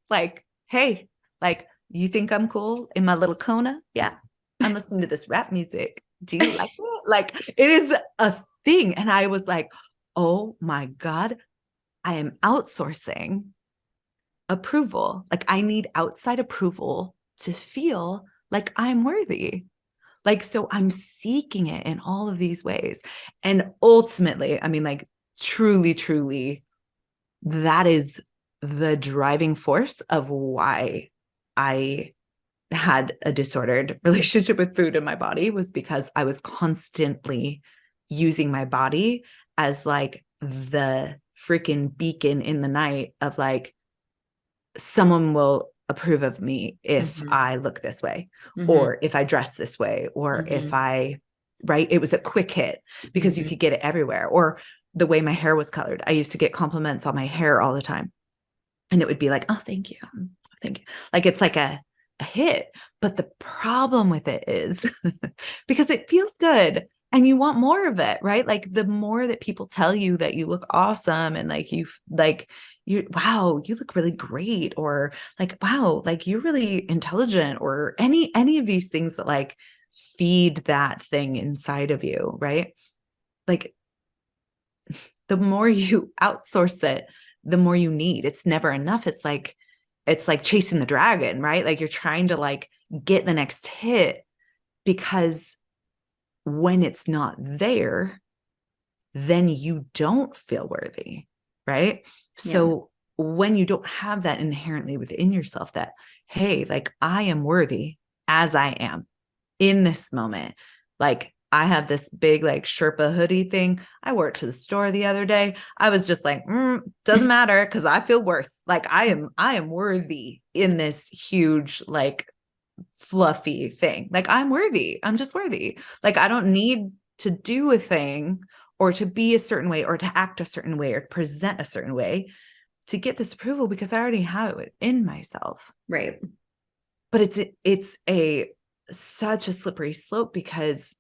like, hey, like, you think I'm cool in my little Kona? Yeah, I'm listening to this rap music. Do you like it? Like, it is a thing. And I was like, oh my God, I am outsourcing approval. Like I need outside approval to feel like I'm worthy. Like, so I'm seeking it in all of these ways. And ultimately, I mean, like truly, that is the driving force of why I had a disordered relationship with food in my body, was because I was constantly using my body as like the freaking beacon in the night of like, someone will approve of me if Mm-hmm. I look this way, Mm-hmm. or if I dress this way, or if Mm-hmm. I, right? It was a quick hit because you Mm-hmm. could get it everywhere. Or the way my hair was colored. I used to get compliments on my hair all the time. And it would be like, oh, thank you. Thank you. Like it's like a hit. But the problem with it is because it feels good and you want more of it, right? Like the more that people tell you that you look awesome and wow, you look really great, or like, wow, like you're really intelligent, or any of these things that like feed that thing inside of you, right? Like the more you outsource it, the more you need. It's never enough. It's like chasing the dragon, right? Like you're trying to like get the next hit, because when it's not there, then you don't feel worthy, right? Yeah. So when you don't have that inherently within yourself, that, hey, like I am worthy as I am in this moment. Like I have this big like Sherpa hoodie thing. I wore it to the store the other day. I was just like, doesn't matter, because I feel worth. Like I am worthy in this huge like fluffy thing. Like I'm worthy. I'm just worthy. Like I don't need to do a thing or to be a certain way or to act a certain way or present a certain way to get this approval, because I already have it in myself. Right. But it's a such a slippery slope, because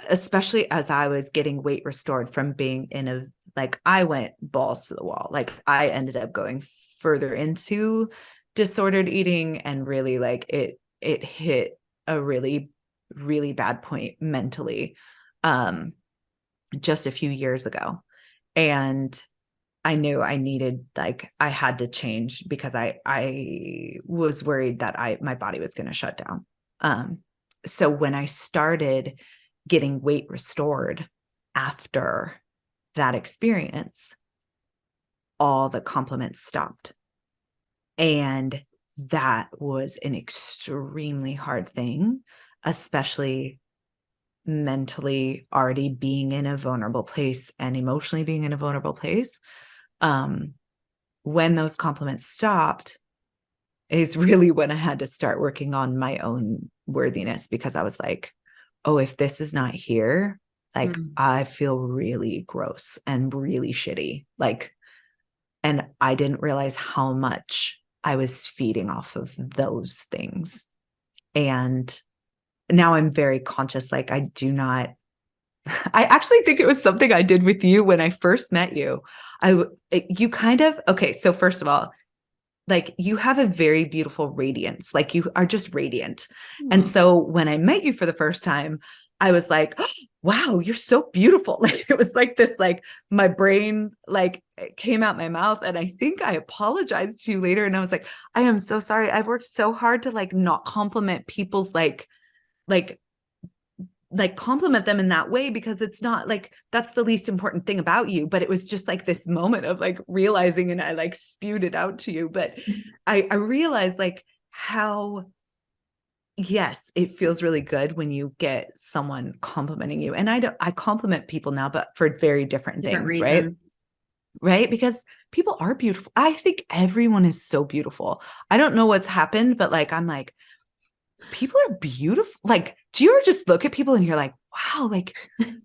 especially as I was getting weight restored from being in a, like I went balls to the wall. Like I ended up going further into disordered eating, and really like it hit a really, really bad point mentally just a few years ago. And I knew I needed, like I had to change, because I was worried that my body was going to shut down. So when I started getting weight restored after that experience, all the compliments stopped. And that was an extremely hard thing, especially mentally already being in a vulnerable place and emotionally being in a vulnerable place. When those compliments stopped is really when I had to start working on my own worthiness, because I was like, oh, if this is not here, like I feel really gross and really shitty. Like, and I didn't realize how much I was feeding off of those things. And now I'm very conscious. Like I do not, I actually think it was something I did with you when I first met you. You kind of, okay. So first of all, like you have a very beautiful radiance. Like you are just radiant. And Mm. so when I met you for the first time, I was like, oh, wow, you're so beautiful. Like it was like this, like my brain like came out my mouth, and I think I apologized to you later. And I was like, I am so sorry. I've worked so hard to like not compliment people's like compliment them in that way, because it's not like that's the least important thing about you. But it was just like this moment of like realizing, and I like spewed it out to you. But I realized like how, yes, it feels really good when you get someone complimenting you. And I compliment people now, but for very different Different things, right? reasons. Right? Because people are beautiful. I think everyone is so beautiful. I don't know what's happened, but like I'm like, people are beautiful. Like, do you ever just look at people and you're like, wow, like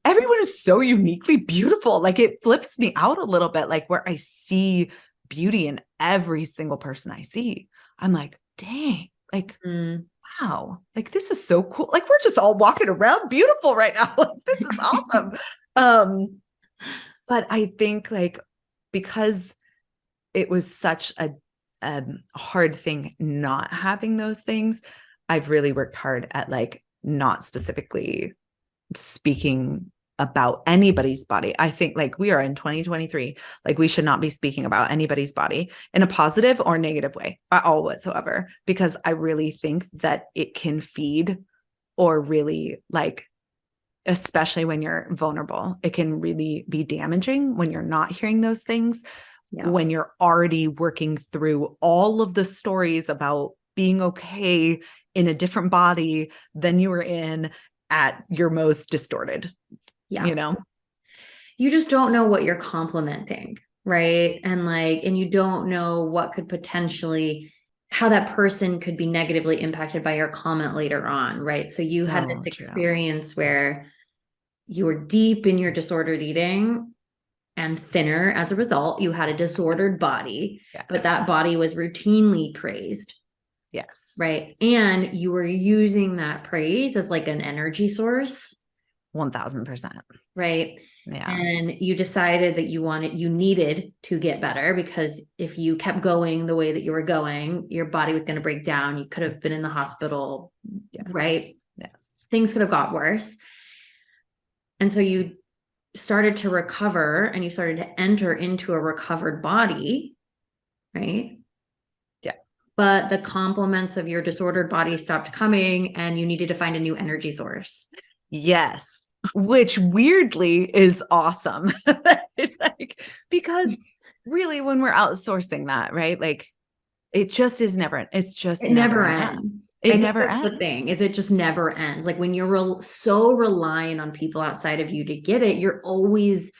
everyone is so uniquely beautiful. Like it flips me out a little bit, like where I see beauty in every single person I see. I'm like, dang, like, Mm. wow, like this is so cool. Like we're just all walking around beautiful right now. Like this is awesome. But I think like because it was such a hard thing not having those things, I've really worked hard at like not specifically speaking about anybody's body. I think like we are in 2023, like we should not be speaking about anybody's body in a positive or negative way at all whatsoever, because I really think that it can feed, or really like, especially when you're vulnerable, it can really be damaging when you're not hearing those things, Yeah. when you're already working through all of the stories about being okay in a different body than you were in at your most distorted, Yeah. you know? You just don't know what you're complimenting, right? And like, and you don't know what could potentially, how that person could be negatively impacted by your comment later on, right? So you had this So true. experience where you were deep in your disordered eating and thinner as a result. You had a disordered body, but that Yes. body was routinely praised, Yes. right? And you were using that praise as like an energy source, 1000%. right? Yeah. And you decided that you needed to get better because if you kept going the way that you were going, your body was going to break down. You could have been in the hospital, Yes. right? Yes. Things could have got worse. And so you started to recover and you started to enter into a recovered body, right? Yeah. But the compliments of your disordered body stopped coming and you needed to find a new energy source. Yes. Which weirdly is awesome. Like, because really when we're outsourcing that, right? Like it just is never, it's just It never never enough. ends. It I think never that's the ends. thing, is it just never ends. Like when you're so reliant on people outside of you to get it, you always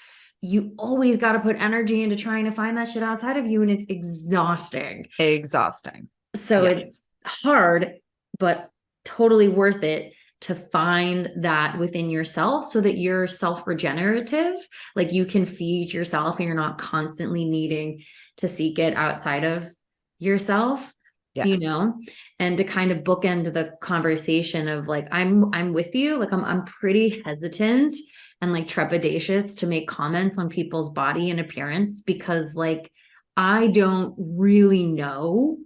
got to put energy into trying to find that shit outside of you, and it's exhausting. Exhausting. So Yeah. it's hard, but totally worth it to find that within yourself so that you're self-regenerative. Like you can feed yourself and you're not constantly needing to seek it outside of yourself, Yes. and to kind of bookend the conversation of like, I'm with you. Like I'm pretty hesitant and like trepidatious to make comments on people's body and appearance because like I don't really know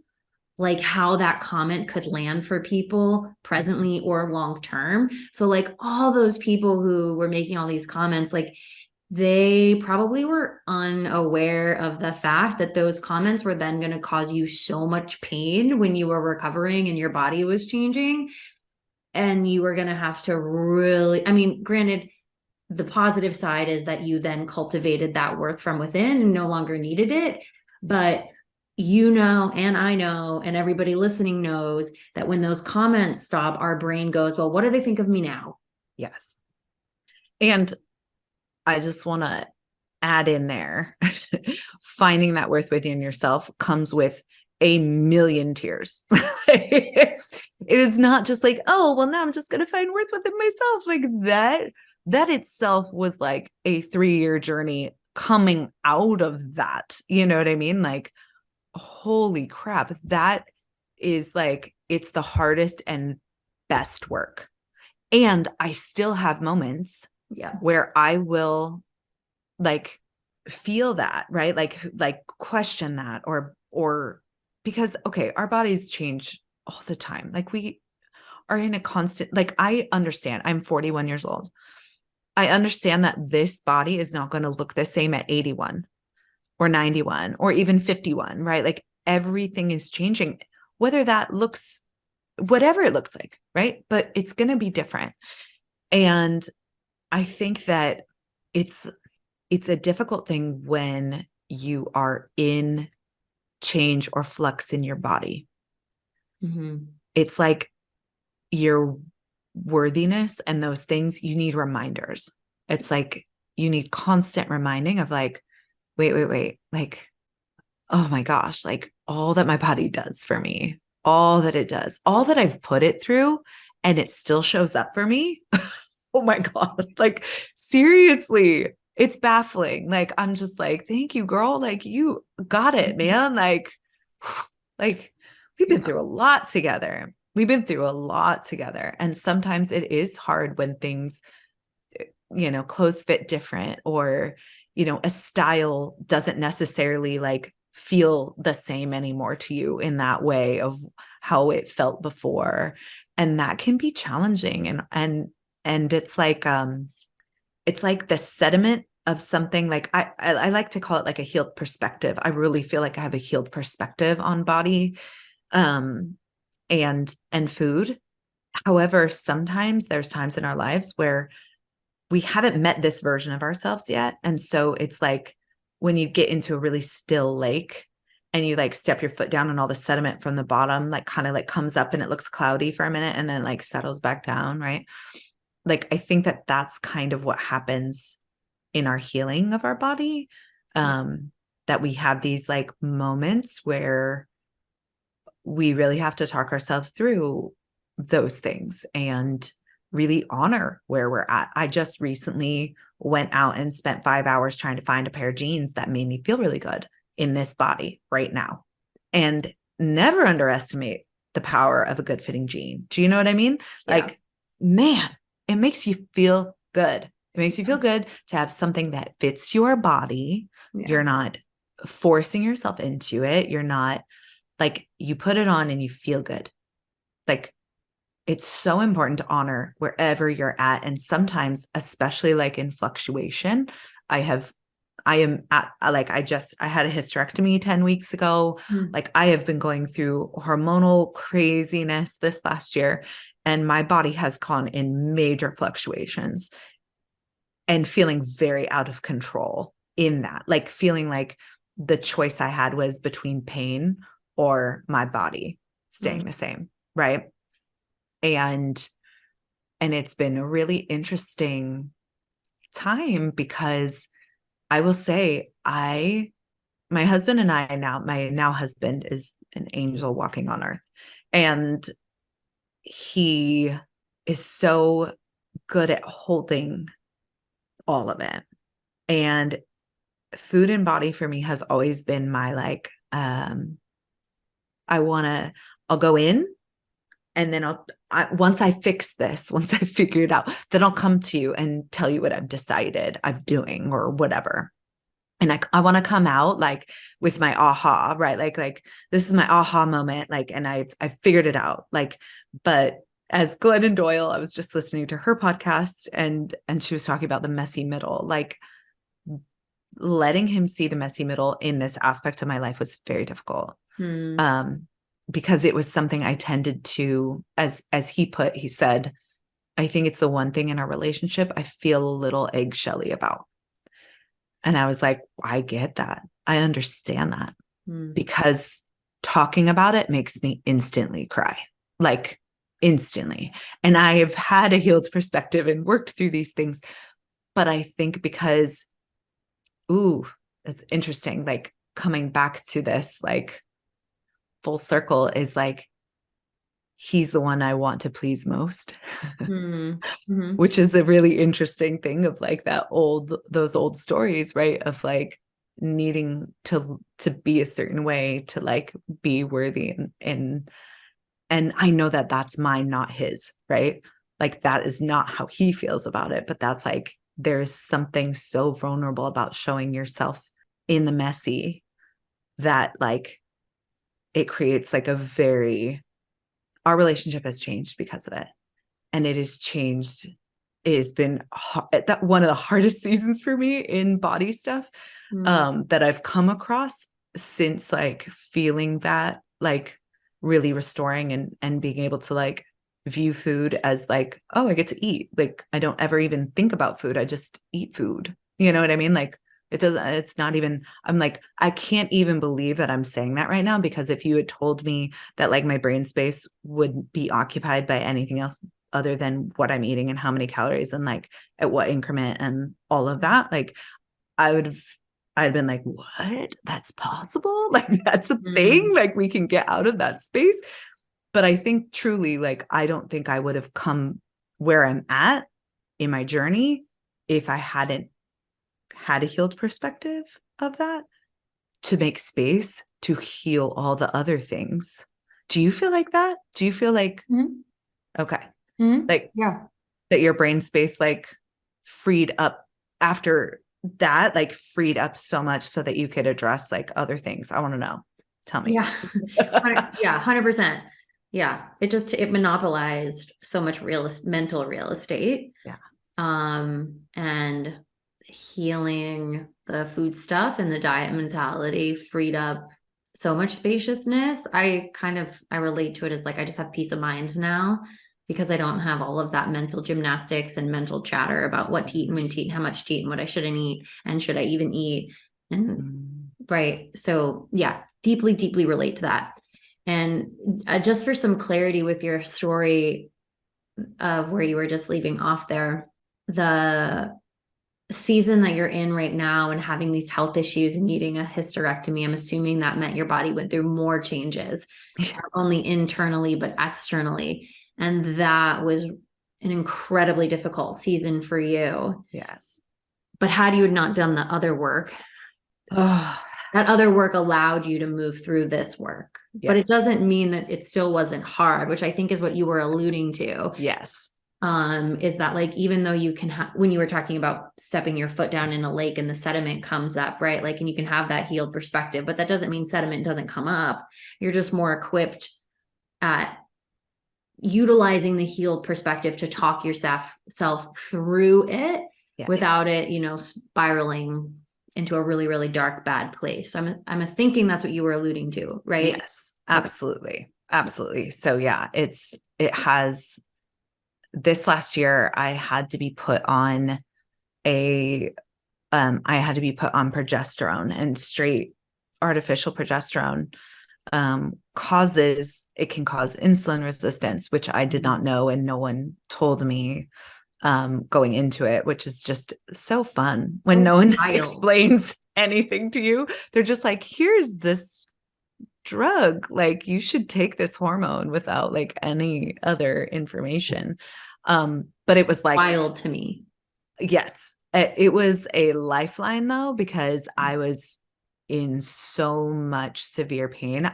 like how that comment could land for people presently or long term. So like all those people who were making all these comments, like they probably were unaware of the fact that those comments were then going to cause you so much pain when you were recovering and your body was changing. And you were going to have to really, I mean, granted, the positive side is that you then cultivated that work from within and no longer needed it. But and I know, and everybody listening knows that when those comments stop, our brain goes, well, what do they think of me now? Yes. And I just want to add in there, finding that worth within yourself comes with a million tears. It is not just like, oh, well, now I'm just going to find worth within myself. Like that itself was like a 3-year journey coming out of that. You know what I mean? Like, holy crap. That is like, it's the hardest and best work. And I still have moments Yeah. where I will like feel that, right? Like question that or because okay, our bodies change all the time. Like we are in a constant, like I understand, I'm 41 years old. I understand that this body is not going to look the same at 81 or 91 or even 51, right? Like everything is changing, whether that looks whatever it looks like, right? But it's going to be different. And I think that it's a difficult thing when you are in change or flux in your body. Mm-hmm. It's like your worthiness and those things, you need reminders. It's like you need constant reminding of like, wait, like, oh my gosh, like all that my body does for me, all that it does, all that I've put it through, and it still shows up for me. Oh my God. Like, seriously, it's baffling. Like, I'm just like, thank you, girl. Like, you got it, man. Like, we've been through a lot together. We've been through a lot together. And sometimes it is hard when things, clothes fit different or, a style doesn't necessarily like feel the same anymore to you in that way of how it felt before. And that can be challenging. And it's like the sediment of something. Like I like to call it like a healed perspective. I really feel like I have a healed perspective on body and food. However, sometimes there's times in our lives where we haven't met this version of ourselves yet. And so it's like when you get into a really still lake and you like step your foot down and all the sediment from the bottom like kind of like comes up and it looks cloudy for a minute and then like settles back down, right? Like I think that that's kind of what happens in our healing of our body. that we have these like moments where we really have to talk ourselves through those things and really honor where we're at. I just recently went out and spent 5 hours trying to find a pair of jeans that made me feel really good in this body right now. And never underestimate the power of a good fitting jean. Do you know what I mean? Yeah. Like, man, it makes you feel good. It makes you feel good to have something that fits your body. Yeah. You're not forcing yourself into it. You're not like, you put it on and you feel good. Like, it's so important to honor wherever you're at. And sometimes, especially like in fluctuation, I had a hysterectomy 10 weeks ago. Like, I have been going through hormonal craziness this last year, and my body has gone in major fluctuations and feeling very out of control in that, like feeling like the choice I had was between pain or my body staying the same. Right. And it's been a really interesting time, because I will say, my husband and I now, my now husband is an angel walking on earth, and he is so good at holding all of it. And food and body for me has always been my like, I'll go in, and then once I fix this, once I figure it out, then I'll come to you and tell you what I've decided I'm doing or whatever. And I want to come out like with my aha, right? Like this is my aha moment. Like, and I've figured it out. Like, but as Glennon Doyle, I was just listening to her podcast, and she was talking about the messy middle. Like, letting him see the messy middle in this aspect of my life was very difficult. Because it was something I tended to, as he said, I think it's the one thing in our relationship I feel a little eggshelly about. And I was like, I get that. I understand that, because talking about it makes me instantly cry, like instantly. And I have had a healed perspective and worked through these things. But I think because, it's interesting, like coming back to this, like full circle, is like, he's the one I want to please most, which is a really interesting thing of like those old stories, right? Of like needing to be a certain way to like be worthy, and I know that that's mine, not his, right? Like, that is not how he feels about it, but that's like, there's something so vulnerable about showing yourself in the messy that like it creates like our relationship has changed because of it. And it has changed. It has been that one of the hardest seasons for me in body stuff that I've come across since like feeling that, like really restoring and being able to like view food as like, oh, I get to eat. Like, I don't ever even think about food. I just eat food. You know what I mean? Like, it's not even, I'm like, I can't even believe that I'm saying that right now, because if you had told me that like my brain space would be occupied by anything else other than what I'm eating and how many calories and like at what increment and all of that, like I'd been like, what? That's possible? Like, that's a thing? Like, we can get out of that space. But I think truly, like, I don't think I would have come where I'm at in my journey if I hadn't had a healed perspective of that, to make space to heal all the other things. Do you feel like that? Do you feel like, okay, like, yeah, that your brain space like freed up after that, like freed up so much so that you could address like other things? I want to know. Tell me. yeah, yeah, 100%. Yeah, it monopolized so much mental real estate. Yeah. And healing the food stuff and the diet mentality freed up so much spaciousness. I relate to it as like, I just have peace of mind now, because I don't have all of that mental gymnastics and mental chatter about what to eat and when to eat and how much to eat and what I shouldn't eat and should I even eat. And right. So yeah, deeply, deeply relate to that. And just for some clarity with your story of where you were just leaving off there, the season that you're in right now and having these health issues and needing a hysterectomy, I'm assuming that meant your body went through more changes, not only internally, but externally. And that was an incredibly difficult season for you. Yes. But had you not done the other work, Oh, that other work allowed you to move through this work. But it yes. doesn't mean that it still wasn't hard, which I think is what you were alluding to. Yes. Is that like, even though you can when you were talking about stepping your foot down in a lake and the sediment comes up, right? Like, and you can have that healed perspective, but that doesn't mean sediment doesn't come up. You're just more equipped at utilizing the healed perspective to talk yourself through it Yes. without it, spiraling into a really, really dark, bad place. So I'm thinking that's what you were alluding to, right? Yes, absolutely. Okay. Absolutely. So yeah, it has this last year, I had to be put on progesterone, and straight artificial progesterone it can cause insulin resistance, which I did not know. And no one told me going into it, which is just so fun when no one explains anything to you. They're just like, here's this drug, like you should take this hormone without like any other information. But it was like wild to me. Yes, it was a lifeline though, because I was in so much severe pain.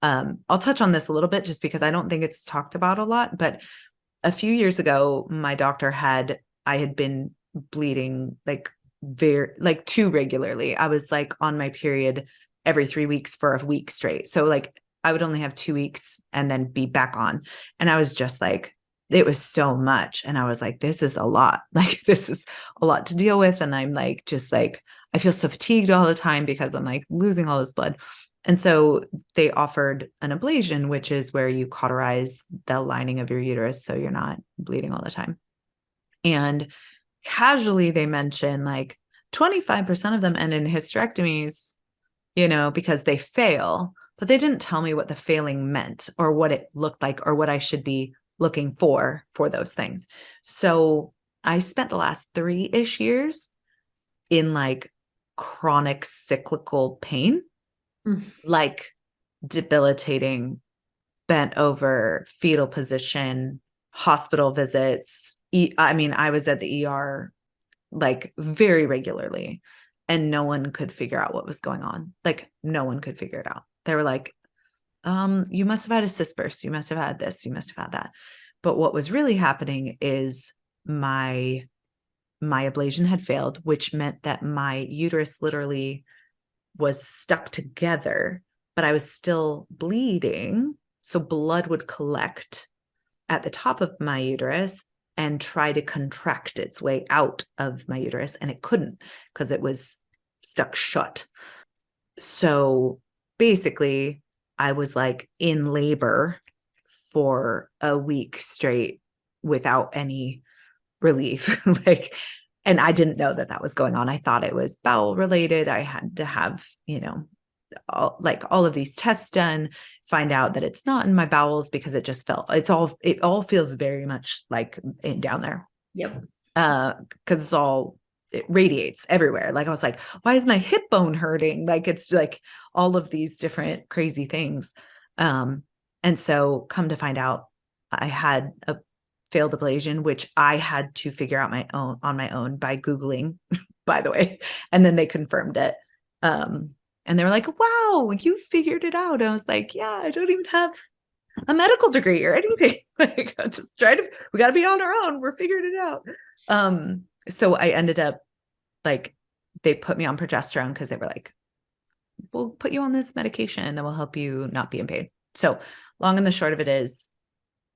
I'll touch on this a little bit just because I don't think it's talked about a lot, but a few years ago, my doctor I had been bleeding too regularly. I was like on my period every 3 weeks for a week straight. So like I would only have 2 weeks and then be back on. And I was just like, it was so much. And I was like, this is a lot. Like, this is a lot to deal with. And I'm like, just like, I feel so fatigued all the time because I'm like losing all this blood. And so they offered an ablation, which is where you cauterize the lining of your uterus so you're not bleeding all the time. And casually they mention like 25% of them end in hysterectomies, because they fail, but they didn't tell me what the failing meant or what it looked like or what I should be looking for those things. So I spent the last 3-ish years in like chronic cyclical pain, like debilitating, bent over, fetal position, hospital visits. I was at the ER like very regularly, and no one could figure out what was going on. Like no one could figure it out. They were like, you must have had a cyst burst. You must have had this. You must have had that. But what was really happening is my ablation had failed, which meant that my uterus literally was stuck together, but I was still bleeding. So blood would collect at the top of my uterus and try to contract its way out of my uterus. And it couldn't because it was stuck shut. So basically, I was like in labor for a week straight without any relief. And I didn't know that was going on. I thought it was bowel related. I had to have, all of these tests done, find out that it's not in my bowels because it all feels very much like down there. Yep. Because it radiates everywhere. Like I was like, why is my hip bone hurting? Like it's like all of these different crazy things. And so come to find out, I had a failed ablation, which I had to figure out on my own by Googling, by the way. And then they confirmed it. And they were like, wow, you figured it out. And I was like, yeah, I don't even have a medical degree or anything. Like, we got to be on our own. We're figuring it out. So I ended up they put me on progesterone because they were like, we'll put you on this medication and we'll help you not be in pain. So long and the short of it is,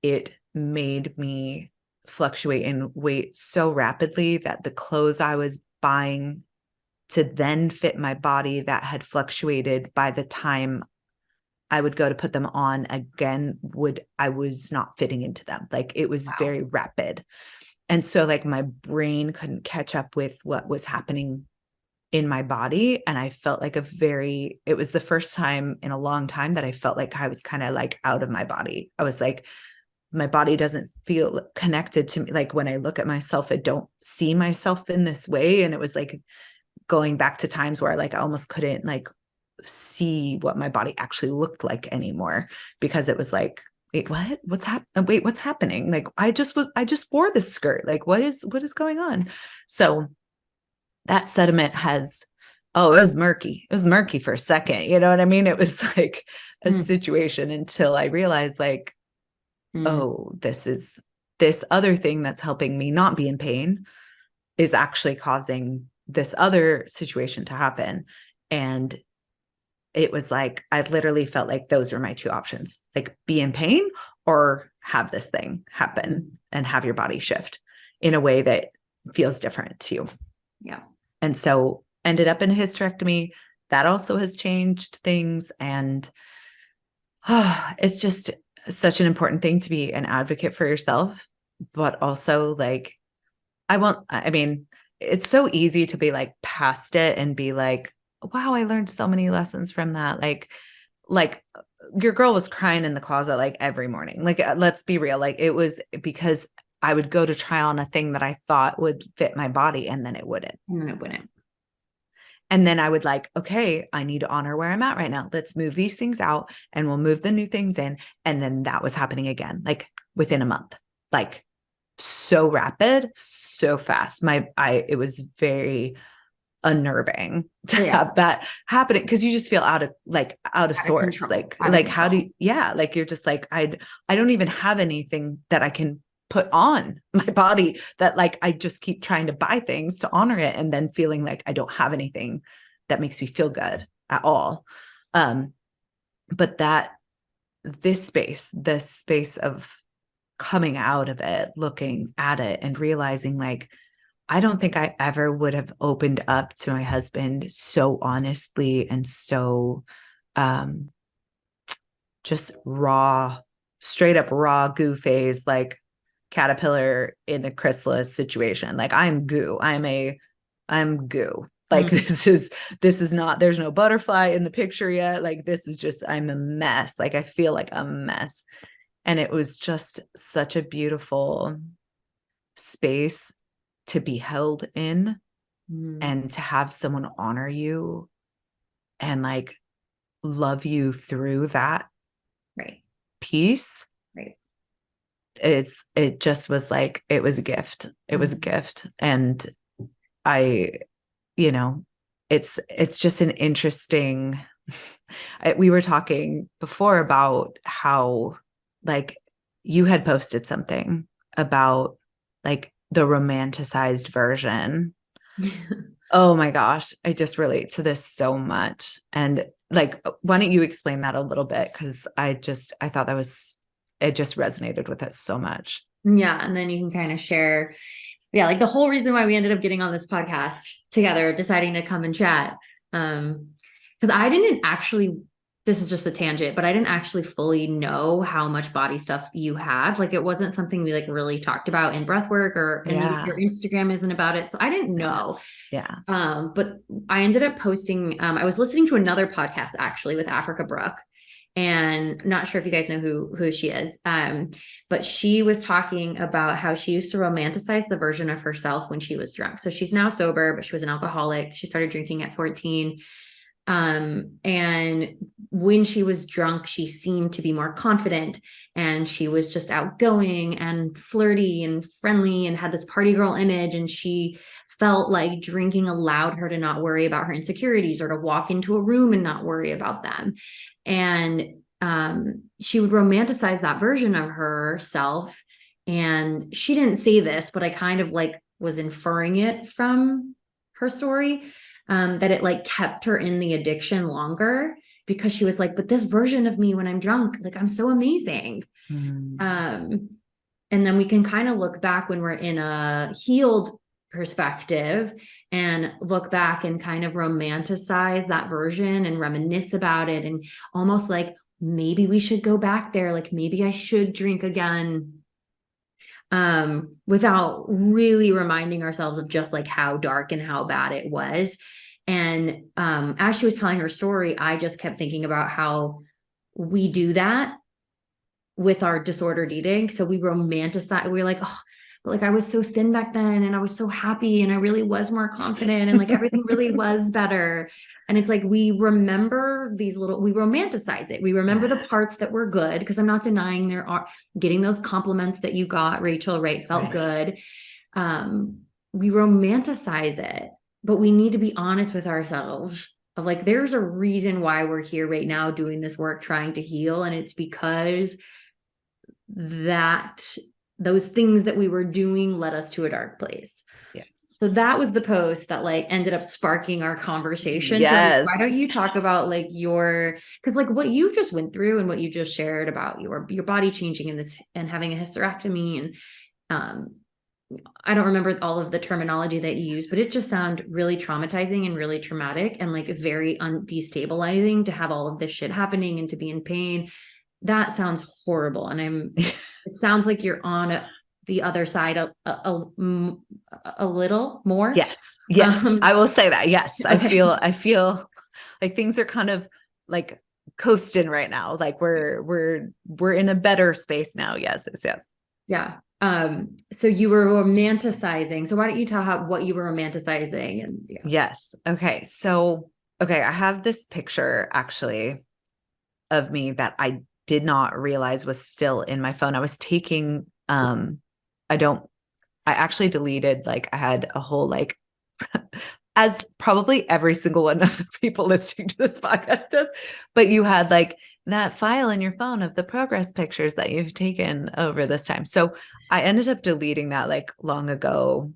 it made me fluctuate in weight so rapidly that the clothes I was buying to then fit my body that had fluctuated, by the time I would go to put them on again, I was not fitting into them. Like it was very rapid. And so like my brain couldn't catch up with what was happening in my body. And I felt like it was the first time in a long time that I felt like I was kind of like out of my body. I was like, my body doesn't feel connected to me. Like when I look at myself, I don't see myself in this way. And it was like going back to times where like I almost couldn't like see what my body actually looked like anymore, because it was like, wait, what? Wait, what's happening? Like I just wore this skirt. Like what is going on? So that sediment has, oh, it was murky. It was murky for a second. You know what I mean? It was like a situation until I realized like, oh, this other thing that's helping me not be in pain is actually causing this other situation to happen. And it was like, I literally felt like those were my two options, like be in pain or have this thing happen and have your body shift in a way that feels different to you. Yeah. And so ended up in a hysterectomy. That also has changed things. And it's just such an important thing to be an advocate for yourself, but also like, I mean, it's so easy to be like past it and be like, wow, I learned so many lessons from that. Like your girl was crying in the closet like every morning. Like, let's be real. Like it was because I would go to try on a thing that I thought would fit my body, and then it wouldn't. And then I would like, okay, I need to honor where I'm at right now. Let's move these things out and we'll move the new things in. And then that was happening again, like within a month, like so rapid, so fast. It was very unnerving to have that happening, because you just feel out of sorts. Control. Like how do you, yeah, like you're just like, I don't even have anything that I can put on my body, that like I just keep trying to buy things to honor it, and then feeling like I don't have anything that makes me feel good at all. But that this space of coming out of it, looking at it and realizing like, I don't think I ever would have opened up to my husband so honestly and so just raw, straight up raw goo phase, like caterpillar in the chrysalis situation. Like I'm goo. I'm goo. Like this is not, there's no butterfly in the picture yet. Like this is just, I'm a mess. Like I feel like a mess. And it was just such a beautiful space to be held in, and to have someone honor you and like love you through that piece. It just was like, it was a gift. It was a gift. And I, it's just an interesting, we were talking before about how like you had posted something about like the romanticized version. Oh my gosh, I just relate to this so much. And like, why don't you explain that a little bit? Because I thought it just resonated with it so much. Yeah. And then you can kind of share, like the whole reason why we ended up getting on this podcast together, deciding to come and chat. Because I didn't actually, this is just a tangent, but I didn't actually fully know how much body stuff you had. Like it wasn't something we like really talked about in breathwork, or and your Instagram isn't about it. So I didn't know. Yeah. But I ended up posting, I was listening to another podcast actually with Africa Brooke, and not sure if you guys know who she is. But she was talking about how she used to romanticize the version of herself when she was drunk. So she's now sober, but she was an alcoholic. She started drinking at 14. And when she was drunk, she seemed to be more confident, and she was just outgoing and flirty and friendly and had this party girl image. And she felt like drinking allowed her to not worry about her insecurities, or to walk into a room and not worry about them. And she would romanticize that version of herself. And she didn't say this, but I kind of like was inferring it from her story. That it like kept her in the addiction longer, because she was like, but this version of me when I'm drunk, like I'm so amazing. And then we can kind of look back when we're in a healed perspective, and look back and kind of romanticize that version and reminisce about it. And almost like, maybe we should go back there. Like maybe I should drink again. Without really reminding ourselves of just like how dark and how bad it was. And as she was telling her story, I just kept thinking about how we do that with our disordered eating. So we romanticize, we we're like, oh, but like I was so thin back then and I was so happy and I really was more confident and like everything really was better. And it's like we remember these little, we romanticize it. We remember the parts that were good, because I'm not denying there are getting those compliments that you got, Rachel, right? Felt good. We romanticize it, but we need to be honest with ourselves of like, there's a reason why we're here right now doing this work, trying to heal. And it's because that those things that we were doing led us to a dark place. Yes. So that was the post that like ended up sparking our conversation. Yes. So why don't you talk about like your, because like what you just went through and what you just shared about your body changing in this and having a hysterectomy, and I don't remember all of the terminology that you used, but it just sounded really traumatizing and really traumatic and like very destabilizing to have all of this shit happening and to be in pain. That sounds horrible. And it sounds like you're on the other side a little more. Yes. I will say that. Yes. Okay. I feel like things are kind of like coasting right now. Like we're in a better space now. Yes. Yeah. So you were romanticizing. So why don't you tell what you were romanticizing? And yeah. Yes. Okay. So, okay. I have this picture actually of me that I did not realize was still in my phone. I was taking, I actually deleted, like I had a whole, like, as probably every single one of the people listening to this podcast does, but you had like that file in your phone of the progress pictures that you've taken over this time. So I ended up deleting that like long ago,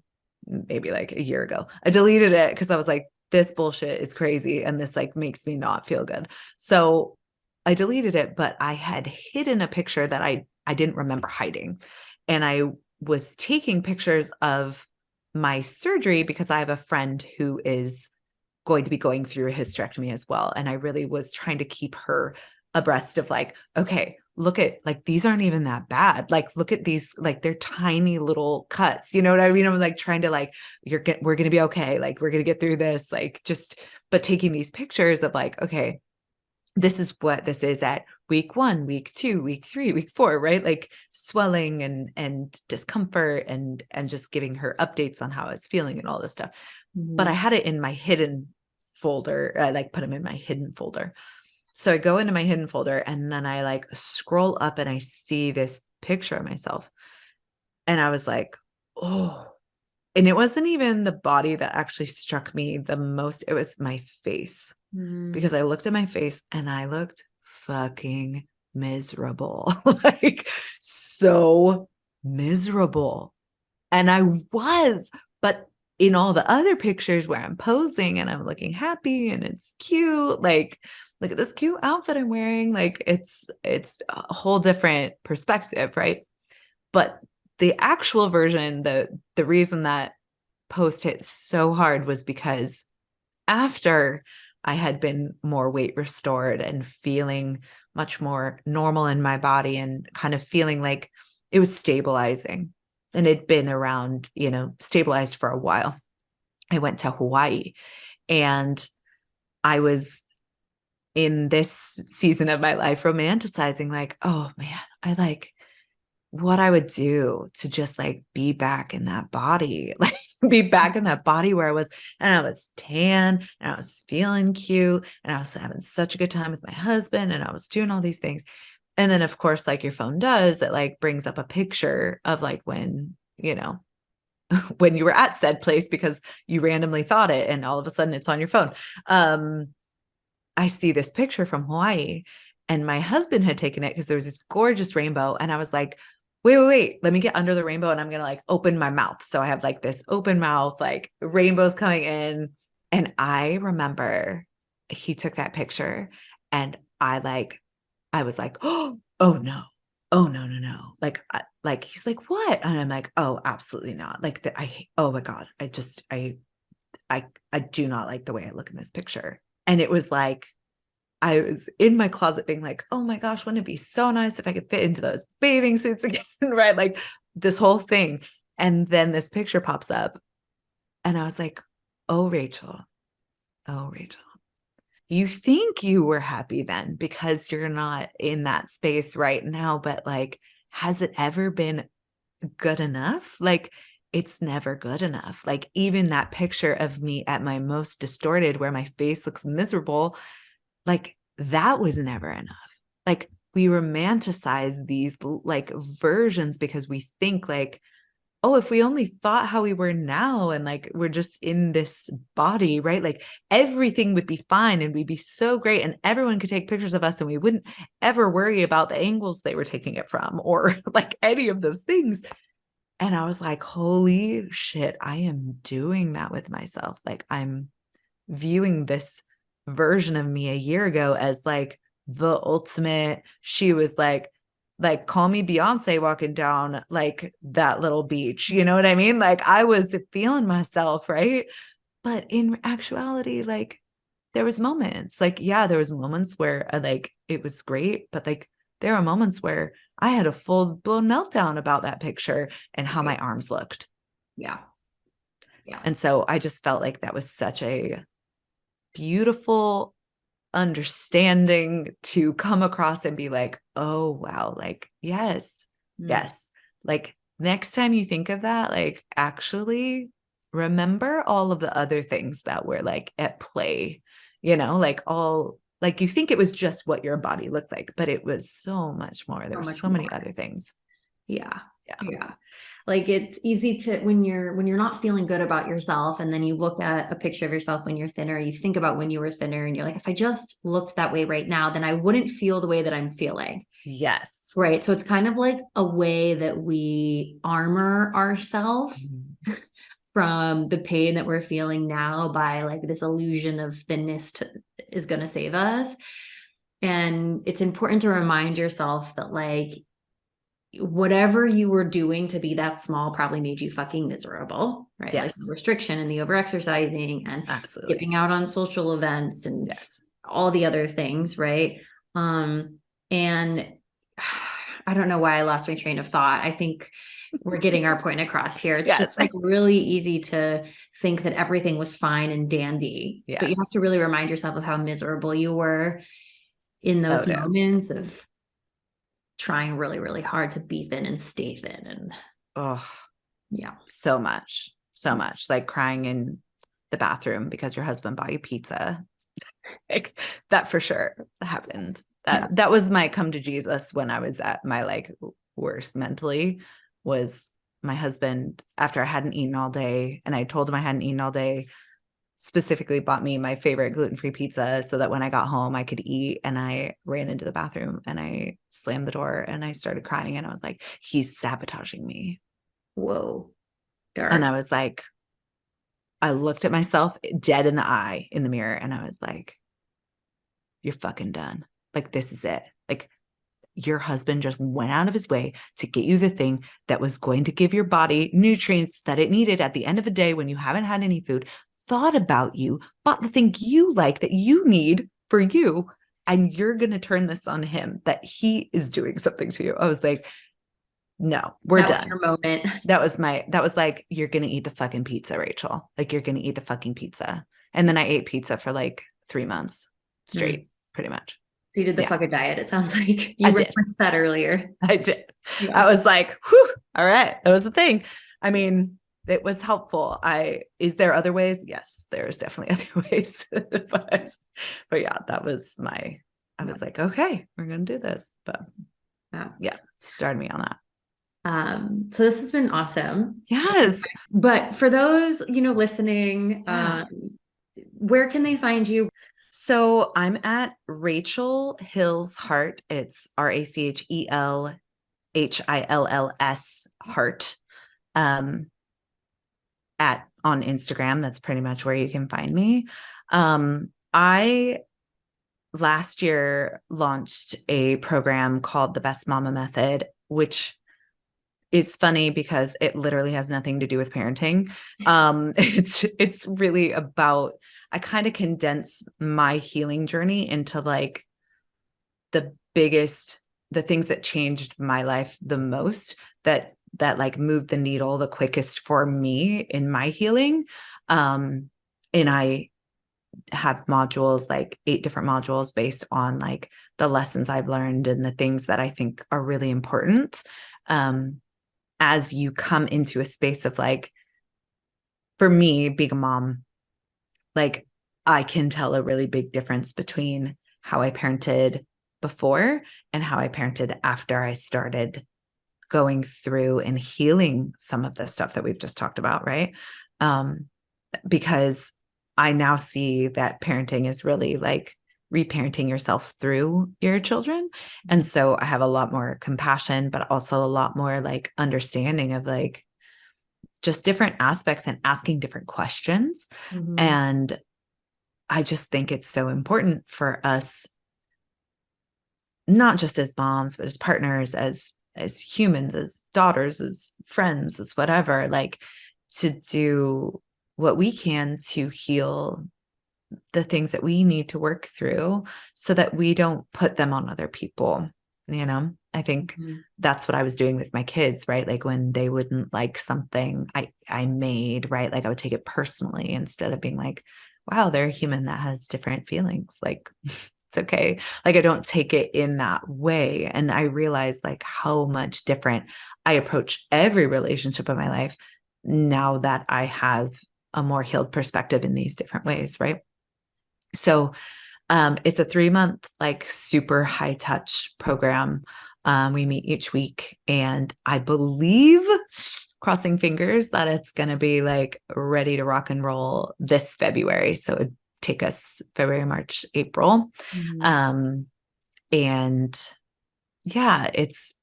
maybe like a year ago. I deleted it because I was like, this bullshit is crazy. And this like makes me not feel good. So I deleted it, but I had hidden a picture that I didn't remember hiding. And I was taking pictures of my surgery because I have a friend who is going to be going through a hysterectomy as well. And I really was trying to keep her abreast of like, okay, look at like, these aren't even that bad. Like, look at these, like they're tiny little cuts. You know what I mean? I was like trying to like, we're going to be okay. Like, we're going to get through this, like just, but taking these pictures of like, okay, this is what this is at week 1, week 2, week 3, week 4, right? Like swelling and discomfort and just giving her updates on how I was feeling and all this stuff. Mm-hmm. But I had it in my hidden folder. I like put them in my hidden folder. So I go into my hidden folder and then I like scroll up and I see this picture of myself. And I was like, oh, and it wasn't even the body that actually struck me the most. It was my face. Because I looked at my face and I looked fucking miserable, like so miserable. And I was, but in all the other pictures where I'm posing and I'm looking happy and it's cute, like look at this cute outfit I'm wearing, like it's a whole different perspective, right? But the actual version, the reason that post hit so hard was because after I had been more weight restored and feeling much more normal in my body and kind of feeling like it was stabilizing, and it'd been around, stabilized for a while. I went to Hawaii and I was in this season of my life romanticizing like, oh man, I like what I would do to just like be back in that body, like be back in that body where I was, and I was tan and I was feeling cute and I was having such a good time with my husband and I was doing all these things. And then of course, like your phone does, it like brings up a picture of like when, when you were at said place because you randomly thought it and all of a sudden it's on your phone. I see this picture from Hawaii and my husband had taken it because there was this gorgeous rainbow. And I was like, wait, let me get under the rainbow and I'm going to like open my mouth. So I have like this open mouth, like rainbows coming in. And I remember he took that picture and I was like, oh no. Oh, no. Like, he's like, what? And I'm like, oh, absolutely not. Like oh my God. I do not like the way I look in this picture. And it was like, I was in my closet being like, oh my gosh, wouldn't it be so nice if I could fit into those bathing suits again, right? Like this whole thing. And then this picture pops up and I was like, oh, Rachel, you think you were happy then because you're not in that space right now, but like, has it ever been good enough? Like, it's never good enough. Like, even that picture of me at my most distorted, where my face looks miserable, like, that was never enough. Like, we romanticize these like versions because we think like, oh, if we only thought how we were now and like we're just in this body, right? Like everything would be fine and we'd be so great and everyone could take pictures of us and we wouldn't ever worry about the angles they were taking it from or like any of those things. And I was like, holy shit, I am doing that with myself. Like, I'm viewing this version of me a year ago as like the ultimate. She was like call me Beyonce walking down like that little beach. You know what I mean? Like, I was feeling myself, right? But in actuality, like, there was moments like, yeah, there was moments where like it was great, but like there are moments where I had a full blown meltdown about that picture and how my arms looked. Yeah. Yeah. And so I just felt like that was such a beautiful understanding to come across and be like, oh, wow, like, yes, yes. Like, next time you think of that, like, actually remember all of the other things that were like at play, you know, like all, like you think it was just what your body looked like, but it was so much more. There were so many other things. Yeah. Yeah. Yeah. Like, it's easy to, when you're not feeling good about yourself, and then you look at a picture of yourself when you're thinner, you think about when you were thinner and you're like, if I just looked that way right now, then I wouldn't feel the way that I'm feeling. Yes. Right. So it's kind of like a way that we armor ourselves from the pain that we're feeling now by like this illusion of thinness is going to save us. And it's important to remind yourself that like whatever you were doing to be that small probably made you fucking miserable, right? Yes. Like the restriction and the overexercising and absolutely skipping out on social events and yes, all the other things, right? And I don't know why I lost my train of thought. I think we're getting our point across here. It's yes, just like really easy to think that everything was fine and dandy, yes. but you have to really remind yourself of how miserable you were in those moments of trying really, really hard to be thin and stay thin. And yeah, so much like crying in the bathroom because your husband bought you pizza. Like, that for sure happened. That was my come to Jesus when I was at my like worst mentally. Was my husband, after I hadn't eaten all day and I told him I hadn't eaten all day, specifically bought me my favorite gluten-free pizza so that when I got home I could eat. And I ran into the bathroom and I slammed the door and I started crying and I was like, he's sabotaging me. Whoa. Dark. And I was like, I looked at myself dead in the eye in the mirror and I was like, you're fucking done. Like, this is it. Like, your husband just went out of his way to get you the thing that was going to give your body nutrients that it needed at the end of the day when you haven't had any food, thought about you, bought the thing you like that you need for you, and you're going to turn this on him that he is doing something to you. I was like, no, we're done. That was your moment. That was like, you're going to eat the fucking pizza, Rachel. Like, you're going to eat the fucking pizza. And then I ate pizza for like 3 months straight, pretty much. So you did the fucking diet. It sounds like you referenced that earlier. I did. Yeah. I was like, whew, all right. That was the thing. I mean, it was helpful. Is there other ways? Yes, there's definitely other ways. but yeah, that was I was like, okay, we're going to do this. But yeah, started me on that. So this has been awesome. Yes. But for those, listening, where can they find you? So I'm at Rachel Hills Heart. It's RachelHills Heart. On Instagram. That's pretty much where you can find me. I last year launched a program called the Best Mama Method, which is funny because it literally has nothing to do with parenting. It's really about, I kind of condense my healing journey into like the things that changed my life the most, that like moved the needle the quickest for me in my healing. And I have modules, like 8 different modules based on like the lessons I've learned and the things that I think are really important. As you come into a space of like, for me, being a mom, like I can tell a really big difference between how I parented before and how I parented after I started going through and healing some of the stuff that we've just talked about, right? Because I now see that parenting is really like reparenting yourself through your children. And so I have a lot more compassion, but also a lot more like understanding of like just different aspects and asking different questions. Mm-hmm. And I just think it's so important for us, not just as moms, but as partners, as humans, as daughters, as friends, as whatever, like to do what we can to heal the things that we need to work through so that we don't put them on other people. I think that's what I was doing with my kids, right? Like when they wouldn't like something I made, right? Like I would take it personally instead of being like, wow, they're a human that has different feelings. Like it's okay. Like I don't take it in that way. And I realized like how much different I approach every relationship in my life now that I have a more healed perspective in these different ways, right? So it's a 3-month, like super high touch program. We meet each week, and I believe, crossing fingers, that it's going to be like ready to rock and roll this February. So it'd take us February, March, April. And yeah, it's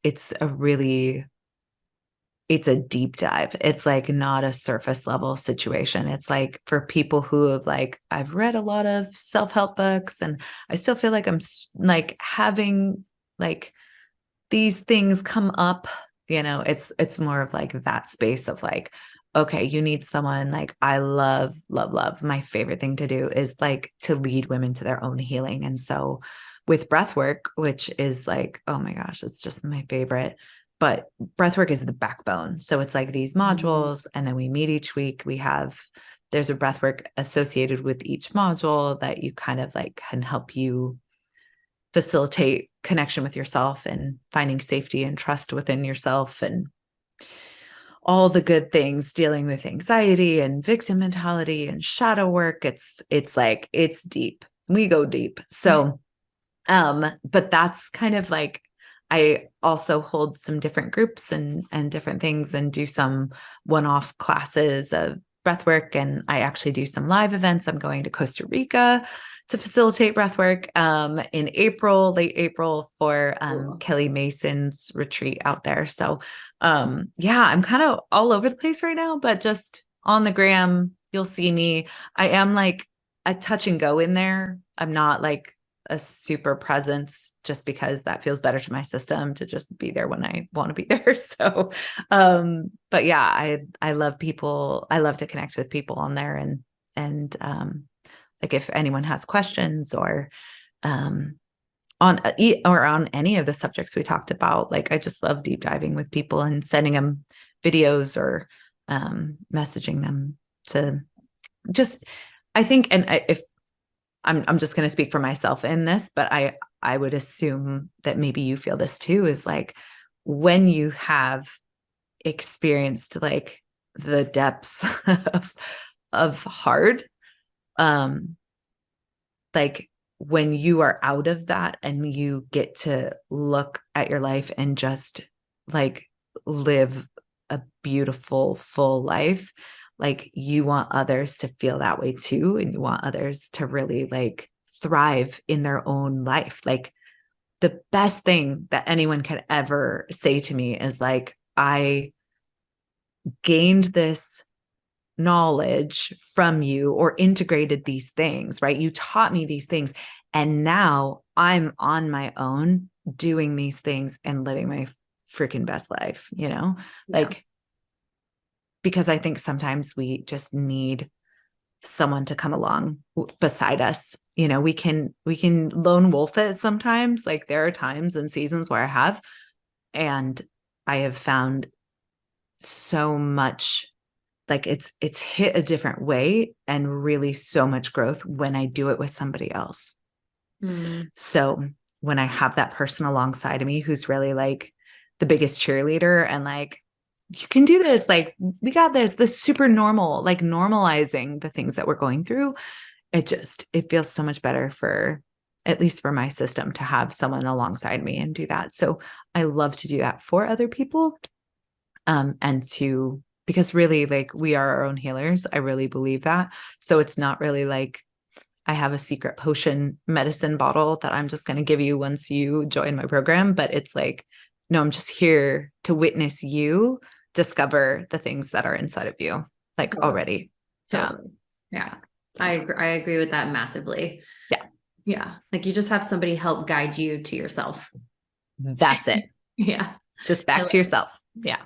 a deep dive. It's like not a surface level situation. It's like for people who have like, I've read a lot of self-help books and I still feel like I'm like having like these things come up, it's more of like that space of like, okay, you need someone. Like I love, love, love. My favorite thing to do is like to lead women to their own healing. And so with breathwork, which is like, oh my gosh, it's just my favorite. But breathwork is the backbone. So it's like these modules, and then we meet each week. There's a breathwork associated with each module that you kind of like can help you facilitate connection with yourself and finding safety and trust within yourself and all the good things, dealing with anxiety and victim mentality and shadow work. It's like, it's deep. We go deep. So, but that's kind of like, I also hold some different groups and different things and do some one-off classes of breathwork. And I actually do some live events. I'm going to Costa Rica to facilitate breathwork in late April for cool. Kelly Mason's retreat out there. So yeah, I'm kind of all over the place right now, but just on the gram, you'll see me. I am like a touch and go in there. I'm not like a super presence just because that feels better to my system to just be there when I want to be there. So, but yeah, I love people. I love to connect with people on there and like if anyone has questions or, on any of the subjects we talked about, like I just love deep diving with people and sending them videos or, messaging them to just, I think, and if I'm just going to speak for myself in this, but I would assume that maybe you feel this too, is like when you have experienced like the depths of hard, like when you are out of that and you get to look at your life and just like live a beautiful, full life, like you want others to feel that way too. And you want others to really like thrive in their own life. Like the best thing that anyone could ever say to me is like, I gained this knowledge from you or integrated these things, right? You taught me these things. And now I'm on my own doing these things and living my freaking best life, like, because I think sometimes we just need someone to come along beside us. We can lone wolf it sometimes. Like there are times and seasons where I have, and I have found so much like it's hit a different way and really so much growth when I do it with somebody else. So when I have that person alongside of me who's really like the biggest cheerleader and like, you can do this, like we got this super normal, like normalizing the things that we're going through. It feels so much better for, at least for my system, to have someone alongside me and do that. So I love to do that for other people. Because really, like, we are our own healers. I really believe that. So it's not really like I have a secret potion medicine bottle that I'm just going to give you once you join my program. But it's like, no, I'm just here to witness you discover the things that are inside of you, like already. Totally. Yeah. I agree with that massively. Yeah. Yeah. Like you just have somebody help guide you to yourself. That's it. Yeah. Just back to yourself. Yeah.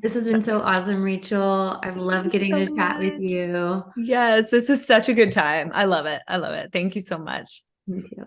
This has been so awesome, Rachel. I've loved getting to chat with you. Yes, this is such a good time. I love it. Thank you so much. Me too.